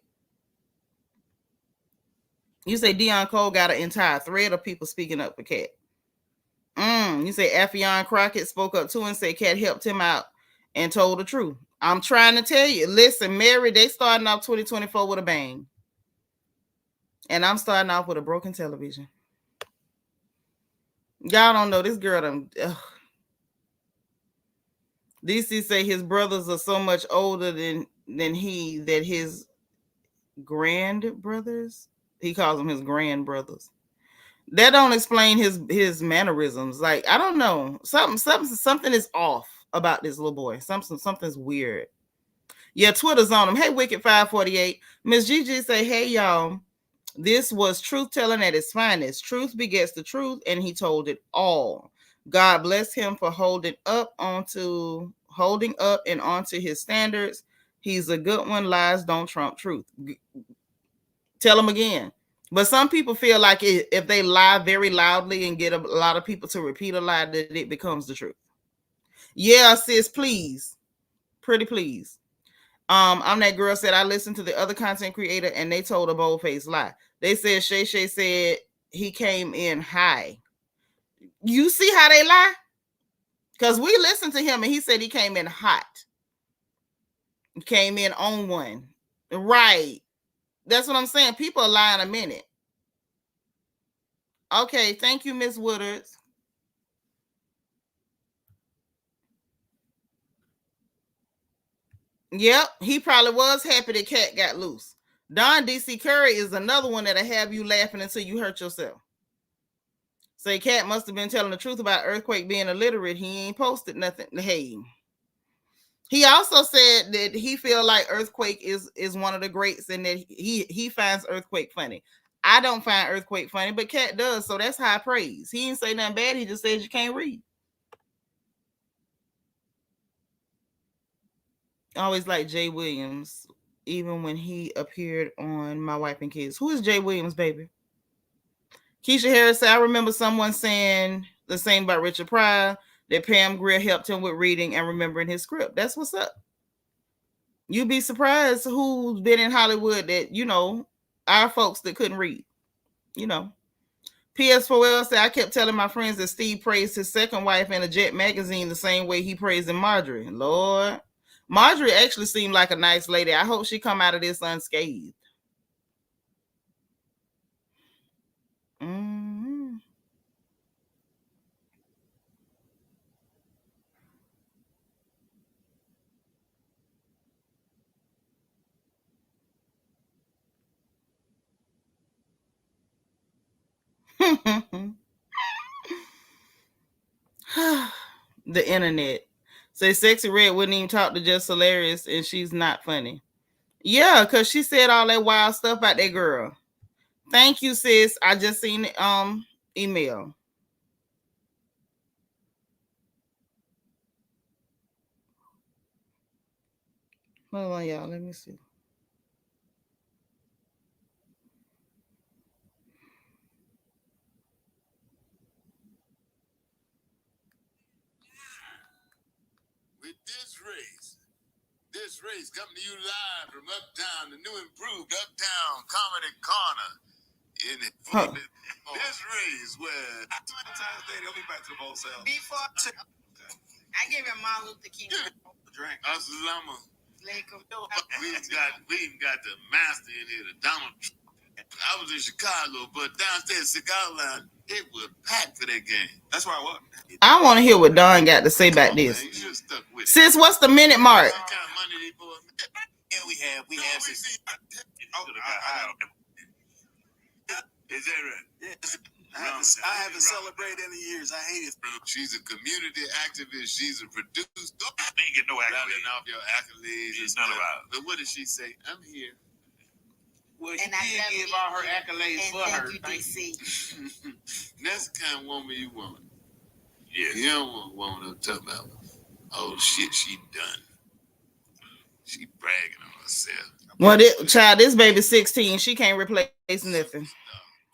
You say Deion Cole got an entire thread of people speaking up for Katt. You say Affion Crockett spoke up too and said Katt helped him out and told the truth. I'm trying to tell you. Listen, Mary, they starting off 2024 with a bang. And I'm starting off with a broken television. Y'all don't know this girl. DC say his brothers are so much older than he that his grand brothers, he calls them his grand brothers. That don't explain his mannerisms. Like, I don't know. Something is off about this little boy. Something's weird. Yeah, Twitter's on him. Hey, Wicked 548. Miss Gigi say, hey, y'all. This was truth telling at its finest. Truth begets the truth, and he told it all. God bless him for holding up and onto his standards. He's a good one. Lies don't trump truth. Tell him again. But some people feel like if they lie very loudly and get a lot of people to repeat a lie, that it becomes the truth. Yeah, sis, please. Pretty please. I'm that girl said I listened to the other content creator and they told a bold-faced lie. They said Shay Shay said he came in high. You see how they lie? Because we listened to him and he said he came in hot. He came in on one. Right. That's what I'm saying. People are lying a minute. Okay, thank you, Miss Woodards. Yep, he probably was happy that Katt got loose. Don DC Curry is another one that'll have you laughing until you hurt yourself. Say Katt must have been telling the truth about Earthquake being illiterate. He ain't posted nothing. Hey. He also said that he feel like Earthquake is one of the greats and that he finds Earthquake funny. I don't find Earthquake funny, but Katt does, so that's high praise. He didn't say nothing bad. He just says you can't read. Always like Jay Williams, even when he appeared on My Wife and Kids. Who is Jay Williams, baby? Keisha Harris said, I remember someone saying the same about Richard Pryor, that Pam Grier helped him with reading and remembering his script. That's what's up. You'd be surprised who's been in Hollywood that, you know, our folks that couldn't read, you know. PS4L said, I kept telling my friends that Steve praised his second wife in a Jet magazine the same way he praised in Marjorie. Lord. Marjorie actually seemed like a nice lady. I hope she come out of this unscathed. The internet. Say Sexy Red wouldn't even talk to Just Hilarious and she's not funny. Yeah, because she said all that wild stuff about that girl. Thank you, sis. I just seen the email. Hold on, y'all. Let me see. With this race coming to you live from Uptown, the new improved Uptown Comedy Corner. This race where Valentine's Day, they'll be back to the bowl sale. Before I gave him Martin Luther King drink. Assalamu. We even got the master in here, the Donald Trump. I was in Chicago, but downstairs Cigar Lounge, It was packed for that game. That's why I was. I want to hear what Don got to say about this. Man, you should have stuck with it. Sis, what's the minute mark? What kind of money they boys make? Yeah, we have. Is that right? Yeah. I haven't celebrated in years. I hate it. She's a community activist. She's a producer. I ain't get no accolades. Rattling off your accolades. It's none about it. But what did she say? I'm here. Well, she did give all her accolades for her. Thank you. That's the kind of woman you want. Yeah. You don't want a woman to talk about all the shit she done. She bragging on herself. Well, this baby's 16. She can't replace nothing.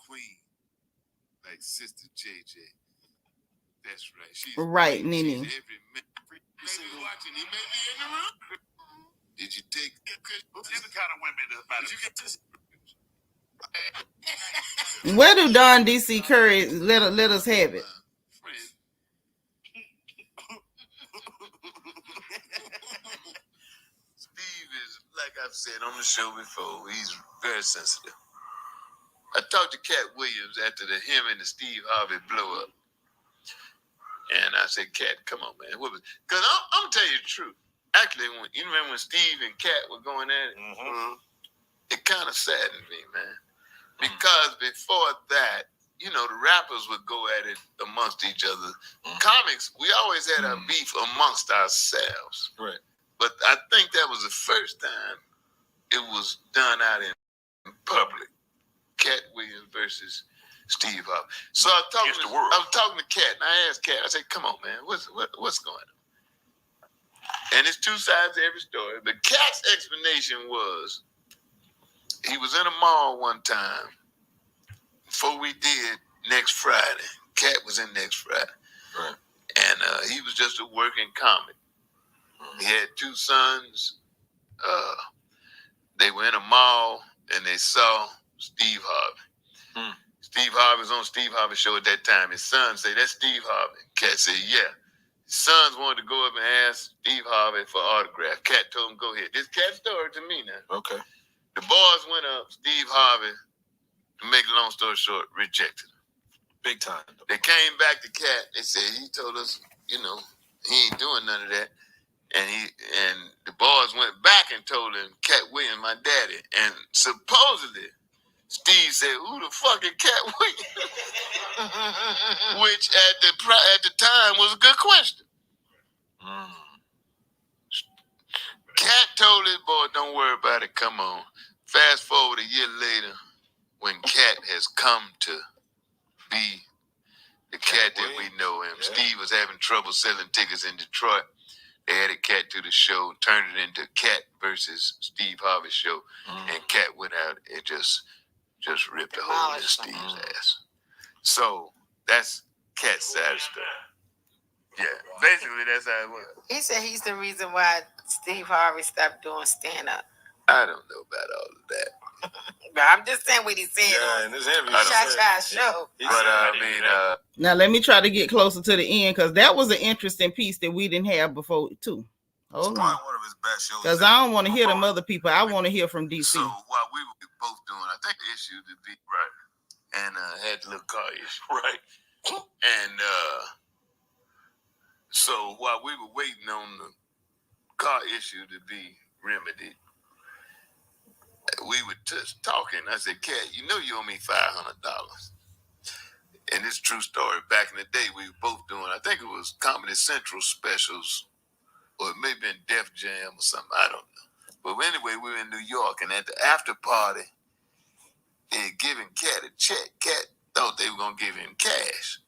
Queen. Like Sister JJ. That's right. She's right, Nene. Watching. He may be in the room. Did you take these the kind of women that about you get this? Where do Don DC Curry let us have it? Steve is, like I've said on the show before, he's very sensitive. I talked to Katt Williams after him and the Steve Harvey blow up. And I said, Katt, come on, man. Because I'm going to tell you the truth. Actually, you remember when Steve and Katt were going at it? Mm-hmm. It kind of saddened me, man. Because before that, you know, the rappers would go at it amongst each other. Comics, we always had our beef amongst ourselves. Right. But I think that was the first time it was done out in public. Katt Williams versus Steve Harvey. So I was talking to Katt, and I asked Katt, I said, come on, man, what's going on? And it's two sides to every story. But Katt's explanation was, he was in a mall one time before we did Next Friday. Katt was in Next Friday. Right. And he was just a working comic. He had two sons. They were in a mall and they saw Steve Harvey. Steve Harvey was on Steve Harvey's show at that time. His son said, that's Steve Harvey. Katt said, yeah. His sons wanted to go up and ask Steve Harvey for autograph. Katt told him, go ahead. This Katt story to me now. Okay. The boys went up. Steve Harvey, to make a long story short, rejected him. Big time. They came back to Katt. They said, he told us, you know, he ain't doing none of that. And the boys went back and told him, Katt Williams, my daddy. And supposedly, Steve said, who the fuck is Katt Williams? Which at the time was a good question. Katt told his boy, don't worry about it, come on. Fast forward a year later, when Katt has come to be the Katt that we know him. Yeah. Steve was having trouble selling tickets in Detroit. They added Katt to the show, turned it into Katt versus Steve Harvey show. And Katt went out and just ripped a hole in Steve's ass. So that's Katt's side of the story. Yeah, basically that's how it was. He said he's the reason why Steve Harvey stopped doing stand-up. I don't know about all of that. But I'm just saying what he said on this interview. Shy show. But I mean, now let me try to get closer to the end, because that was an interesting piece that we didn't have before too. Hold on. One of his best shows. Because I don't want to hear them other people. I want to hear from DC. So while we were both doing, I think the issue to be right, and had the little car issue, right, and so while we were waiting on the car issue to be remedied, we were just talking. I said, Katt, you know you owe me $500. And it's a true story. Back in the day, we were both doing, I think it was Comedy Central specials, or it may have been Def Jam or something, I don't know. But anyway, we were in New York, and at the after party, they had given Katt a check. Katt thought they were going to give him cash.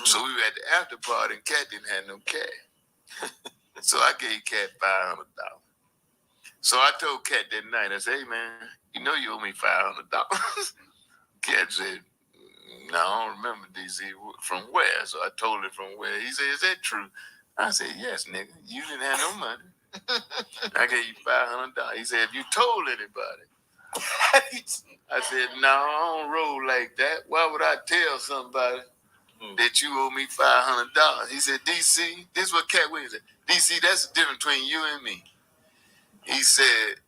So we were at the after party, and Katt didn't have no cash. So I gave Katt $500. So I told Katt that night, I said, hey, man, you know you owe me $500. Katt said, no, I don't remember, DC. From where? So I told him from where. He said, is that true? I said, yes, nigga. You didn't have no money. I gave you $500. He said, have you told anybody? I said, no, I don't roll like that. Why would I tell somebody that you owe me $500? He said, DC, this is what Katt Williams said. DC, that's the difference between you and me. He said,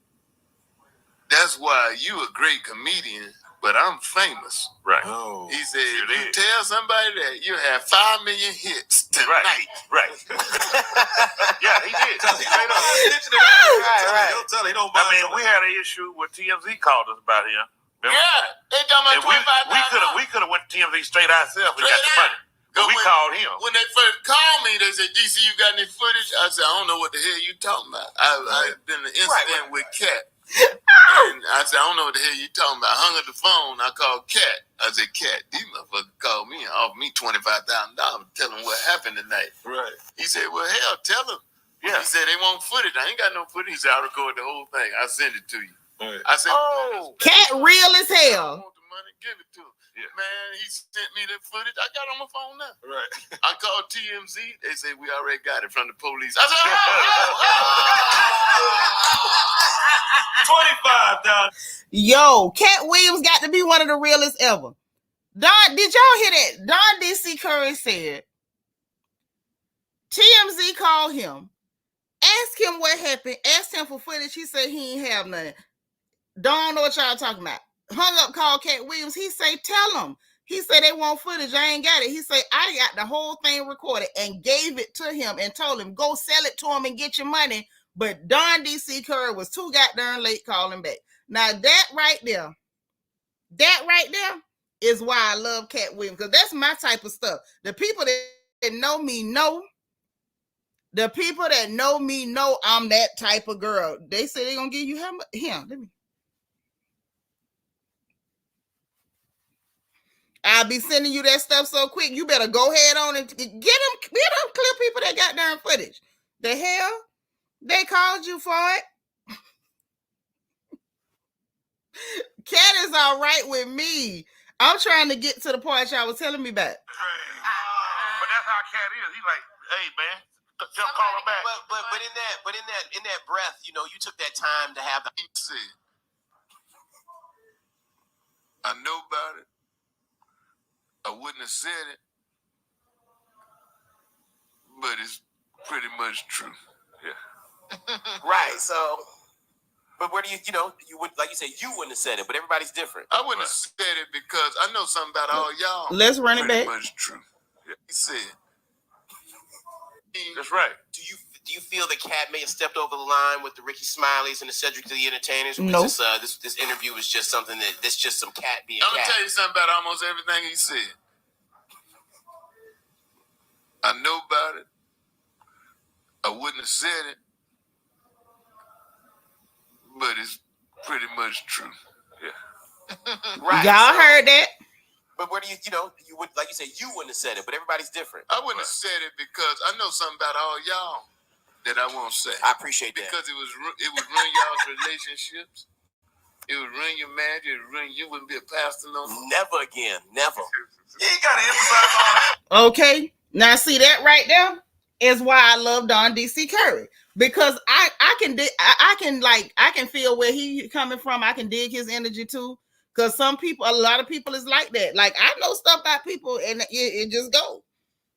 that's why you a great comedian, but I'm famous. Right. Oh, he said, if you tell somebody that, you have 5 million hits tonight. Right. Yeah, he did. Right. I mean, we had an issue where TMZ called us about him. Remember? Yeah, they talking about $25,000. We could have went to TMZ straight ourselves and got the money. But we called him. When they first called me, they said, DC, you got any footage? I said, I don't know what the hell you talking about. I've been in an incident with Katt. And I said, I don't know what the hell you talking about. I hung up the phone. I called Katt. I said, Katt, these motherfuckers called me and offered me $25,000 to tell them what happened tonight. Right. He said, well, hell, tell them. Yeah. He said, they want footage. I ain't got no footage. He said, I'll record the whole thing. I'll send it to you. Right. I said, Katt real as hell. I want the money, give it to him. Yeah. Man, he sent me the footage. I got it on my phone now. Right. I called TMZ. They said, we already got it from the police. I said, $25. Yo, Katt Williams got to be one of the realest ever. Don, did y'all hear that? Don DC Curry said, TMZ called him, asked him what happened, asked him for footage. He said he ain't have nothing. Don't know what y'all talking about. Hung up, called Katt Williams. He say, tell them. He said they want footage. I ain't got it. He said, I got the whole thing recorded and gave it to him and told him, go sell it to him and get your money. But Don DC Curry was too goddamn late calling back. Now that right there is why I love Katt Williams, because that's my type of stuff. The people that know me know. The people that know me know I'm that type of girl. They say they're gonna give you how much? Here, let me. I'll be sending you that stuff so quick. You better go ahead on and get them clear people that got darn footage. The hell? They called you for it. Katt is all right with me. I'm trying to get to the part y'all was telling me about. But that's how Katt is. He like, hey man, just call him back. But in that breath, you know, you took that time to have the. I know about it. I wouldn't have said it, but it's pretty much true. Yeah. Right. So, but where do you would, like you said, you wouldn't have said it, but everybody's different. I wouldn't have said it because I know something about all y'all. Let's run it back. Pretty much true. Yeah. He said. That's right. Do you feel that Katt may have stepped over the line with the Ricky Smileys and the Cedric the Entertainers? No. This interview was just something that's just some Katt being I'm Katt. gonna tell you something about almost everything he said. I know about it. I wouldn't have said it, but it's pretty much true. Yeah. Right. Y'all heard that? But where do you would, like you said, you wouldn't have said it, but everybody's different. I wouldn't have said it because I know something about all y'all that I won't say. I appreciate that. Because it would ruin y'all's relationships. It would ruin your marriage. It would ruin you. Wouldn't be a pastor no more. Never again. Never. You ain't gotta emphasize on that. Okay. Now see that right there is why I love Don DC Curry, because I can feel where he coming from. I can dig his energy too. Because a lot of people is like that. Like, I know stuff about people and it just go.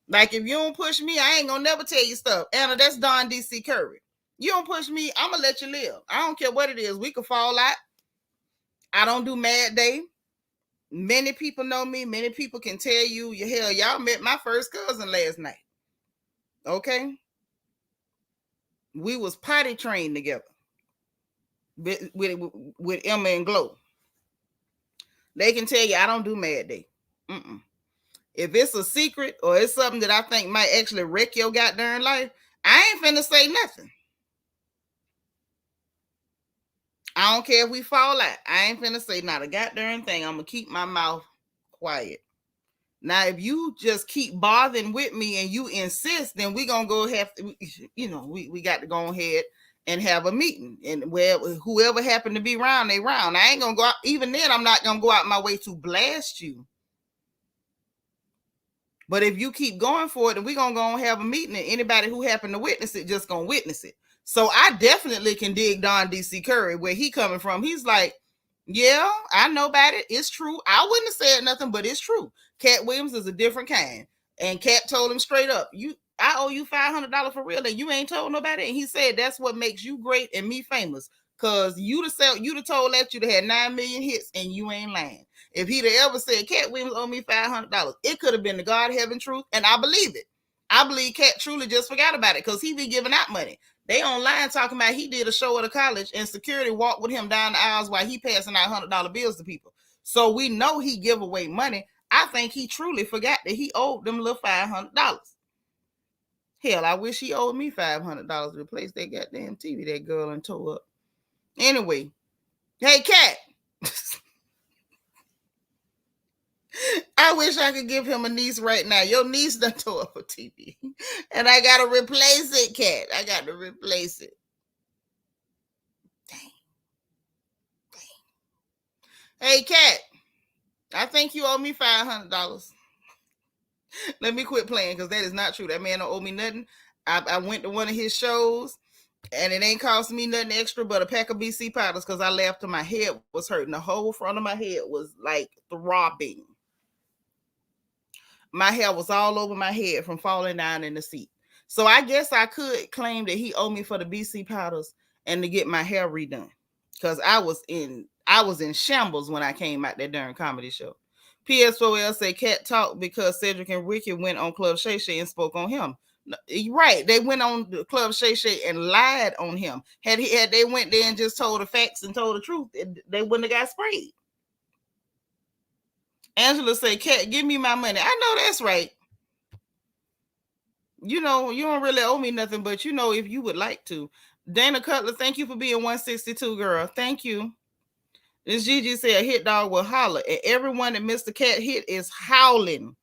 Like, if you don't push me, I ain't gonna never tell you stuff. Anna, that's Don DC Curry. You don't push me, I'm gonna let you live. I don't care what it is. We could fall out. I don't do mad day. Many people know me. Many people can tell you, hell, y'all met my first cousin last night. Okay? We was potty trained together with Emma and Glow. They can tell you I don't do mad day. If it's a secret or it's something that I think might actually wreck your goddamn life, I ain't finna say nothing. I don't care if we fall out. I ain't finna say not a goddamn thing. I'm gonna keep my mouth quiet. Now, if you just keep bothering with me and you insist, then we gonna go have to, we got to go ahead and have a meeting, and where whoever happened to be around, they round. I ain't gonna go out. Even then, I'm not gonna go out my way to blast you. But if you keep going for it, then we're gonna go and have a meeting, and anybody who happened to witness it just gonna witness it. So I definitely can dig Don DC Curry where he coming from. He's like, yeah, I know about it. It's true. I wouldn't have said nothing, but it's true. Katt Williams is a different kind, and Katt told him straight up, I owe you $500 for real, and you ain't told nobody. And he said, that's what makes you great and me famous. Cause you'd have told that you'd have had 9 million hits and you ain't lying. If he'd have ever said Katt Williams owe me $500, it could have been the God heaven truth, and I believe it. I believe Katt truly just forgot about it because he be giving out money. They online talking about he did a show at a college and security walked with him down the aisles while he passing out $100 bills to people. So we know he give away money. I think he truly forgot that he owed them little $500. Hell, I wish he owed me $500 to replace that goddamn TV that girl and tore up. Anyway, hey, Katt. I wish I could give him a niece right now. Your niece done tore up a TV. And I got to replace it, Katt. I got to replace it. Dang. Hey, Katt. I think you owe me $500. Let me quit playing because that is not true. That man don't owe me nothing. I went to one of his shows. And it ain't costing me nothing extra but a pack of BC powders because I laughed and my head was hurting. The whole front of my head was like throbbing. My hair was all over my head from falling down in the seat. So I guess I could claim that he owed me for the BC powders and to get my hair redone. Because I was in shambles when I came out that darn comedy show. PS4L say Katt talked because Cedric and Ricky went on Club Shay Shay and spoke on him. Right, they went on the Club Shay Shay and lied on him. Had they went there and just told the facts and told the truth, they wouldn't have got sprayed. Angela say, Katt, give me my money. I know that's right. You know, you don't really owe me nothing, but you know, if you would like to. Dana Cutler, thank you for being 162, girl. Thank you. This Gigi said, a hit dog will holler. And everyone that Mr. Katt hit is howling.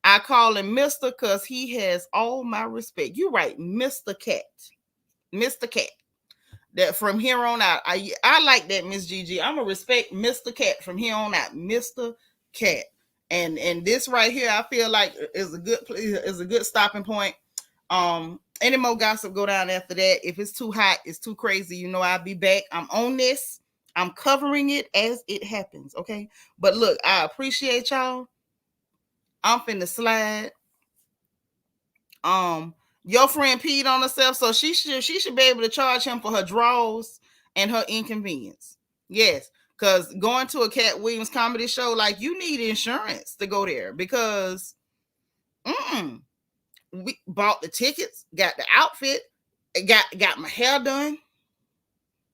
I call him Mr. because he has all my respect. You're right, Mr. Katt. Mr. Katt. That from here on out, I like that, Miss Gigi. I'm going to respect Mr. Katt from here on out. Mr. Katt. And this right here, I feel like is a good stopping point. Any more gossip go down after that. If it's too hot, it's too crazy, you know I'll be back. I'm on this. I'm covering it as it happens, okay? But look, I appreciate y'all. I'm finna slide. Your friend peed on herself, so she should be able to charge him for her draws and her inconvenience. Yes, because going to a Katt Williams comedy show, like, you need insurance to go there because we bought the tickets, got the outfit, got my hair done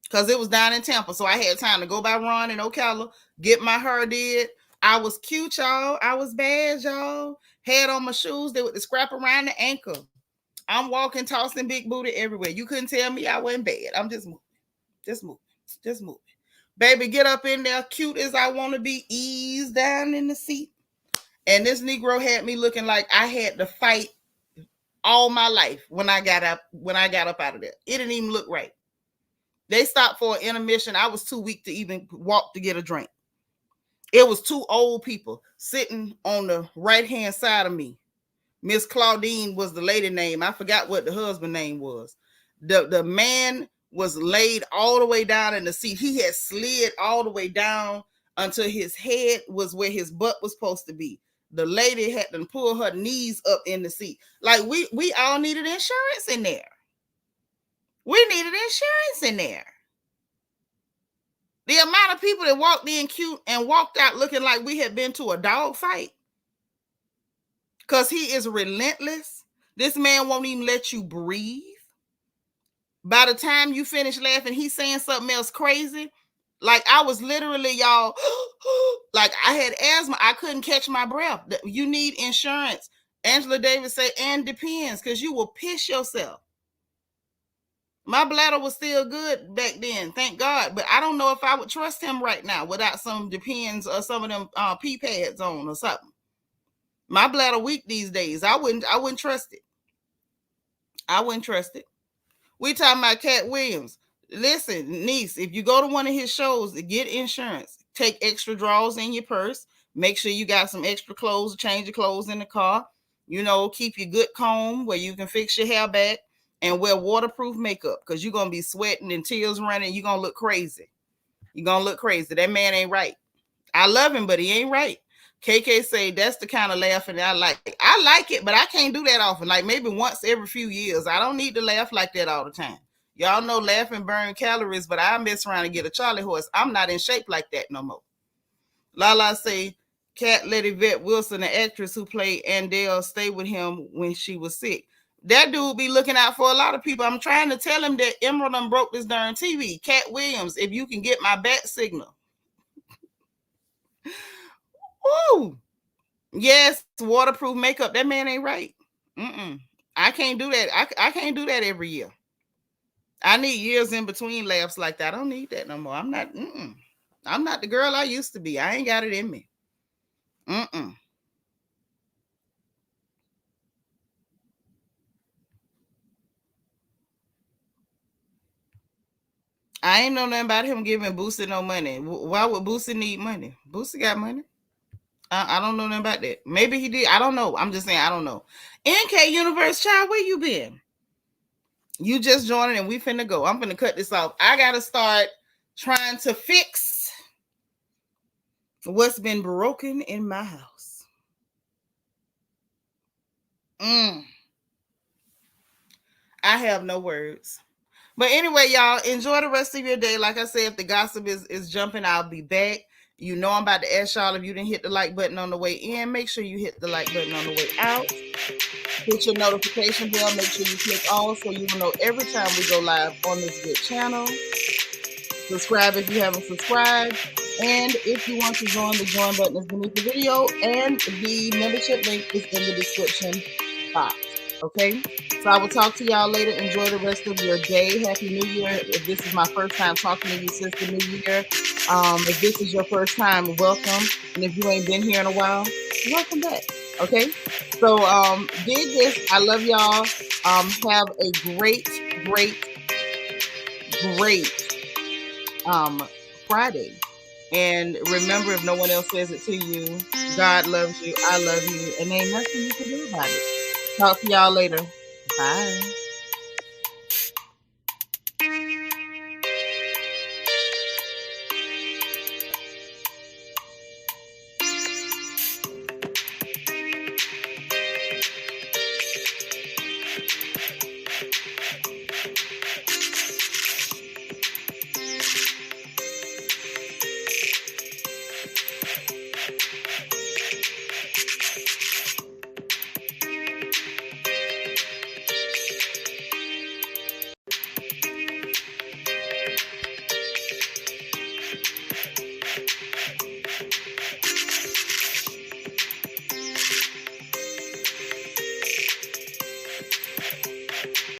because it was down in Tampa, so I had time to go by Ron and Ocala, get my hair did. I was cute, y'all. I was bad, y'all. Had on my shoes that with the scrap around the ankle. I'm walking, tossing big booty everywhere. You couldn't tell me I wasn't bad. I'm just moving. Baby, get up in there, cute as I want to be, ease down in the seat. And this Negro had me looking like I had to fight all my life when I got up out of there. It didn't even look right. They stopped for an intermission. I was too weak to even walk to get a drink. It was two old people sitting on the right-hand side of me. Miss Claudine was the lady name. I forgot what the husband name was. The man was laid all the way down in the seat. He had slid all the way down until his head was where his butt was supposed to be. The lady had to pull her knees up in the seat. Like, we all needed insurance in there. We needed insurance in there. The amount of people that walked in cute and walked out looking like we had been to a dog fight. Because he is relentless. This man won't even let you breathe. By the time you finish laughing, he's saying something else crazy. Like, I was literally, y'all, like I had asthma. I couldn't catch my breath. You need insurance. Angela Davis said, and depends, because you will piss yourself. My bladder was still good back then, thank God. But I don't know if I would trust him right now without some Depends or some of them pee pads on or something. My bladder weak these days. I wouldn't trust it. I wouldn't trust it. We talking about Katt Williams. Listen, niece, if you go to one of his shows, get insurance. Take extra drawers in your purse. Make sure you got some extra clothes, change your clothes in the car. You know, keep your good comb where you can fix your hair back and wear waterproof makeup because you're going to be sweating and tears running. You're going to look crazy. You're going to look crazy. That man ain't right. I love him, but he ain't right. KK say that's the kind of laughing I like. I like it, but I can't do that often. Like maybe once every few years. I don't need to laugh like that all the time. Y'all know laugh and burn calories, but I mess around and get a Charlie horse. I'm not in shape like that no more. Lala say, Katt let Yvette Wilson, the actress who played Andale, stay with him when she was sick. That dude be looking out for a lot of people. I'm trying to tell him that Emerald done broke this darn TV. Katt Williams, if you can get my bat signal. Woo! Yes, waterproof makeup. That man ain't right. I can't do that. I can't do that every year. I need years in between laughs like that. I don't need that no more. I'm not the girl I used to be. I ain't got it in me. I ain't know nothing about him giving Boosie no money. Why would Boosie need money? Boosie got money. I don't know nothing about that. Maybe he did. I don't know. I'm just saying I don't know. NK Universe, child, where you been? You just joining and we finna go. I'm finna cut this off. I gotta start trying to fix what's been broken in my house. I have no words. But anyway, y'all, enjoy the rest of your day. Like I said, if the gossip is jumping, I'll be back. You know I'm about to ask y'all, if you didn't hit the like button on the way in, make sure you hit the like button on the way out. Hit your notification bell. Make sure you click all so you will know every time we go live on this good channel. Subscribe if you haven't subscribed. And if you want to join, the join button is beneath the video. And the membership link is in the description box. Okay? So I will talk to y'all later. Enjoy the rest of your day. Happy New Year. If this is my first time talking to you since the New Year, if this is your first time, welcome. And if you ain't been here in a while, welcome back. Okay? So dig this. I love y'all. Have a great Friday. And remember, if no one else says it to you, God loves you, I love you, and ain't nothing you can do about it. Talk to y'all later. Bye.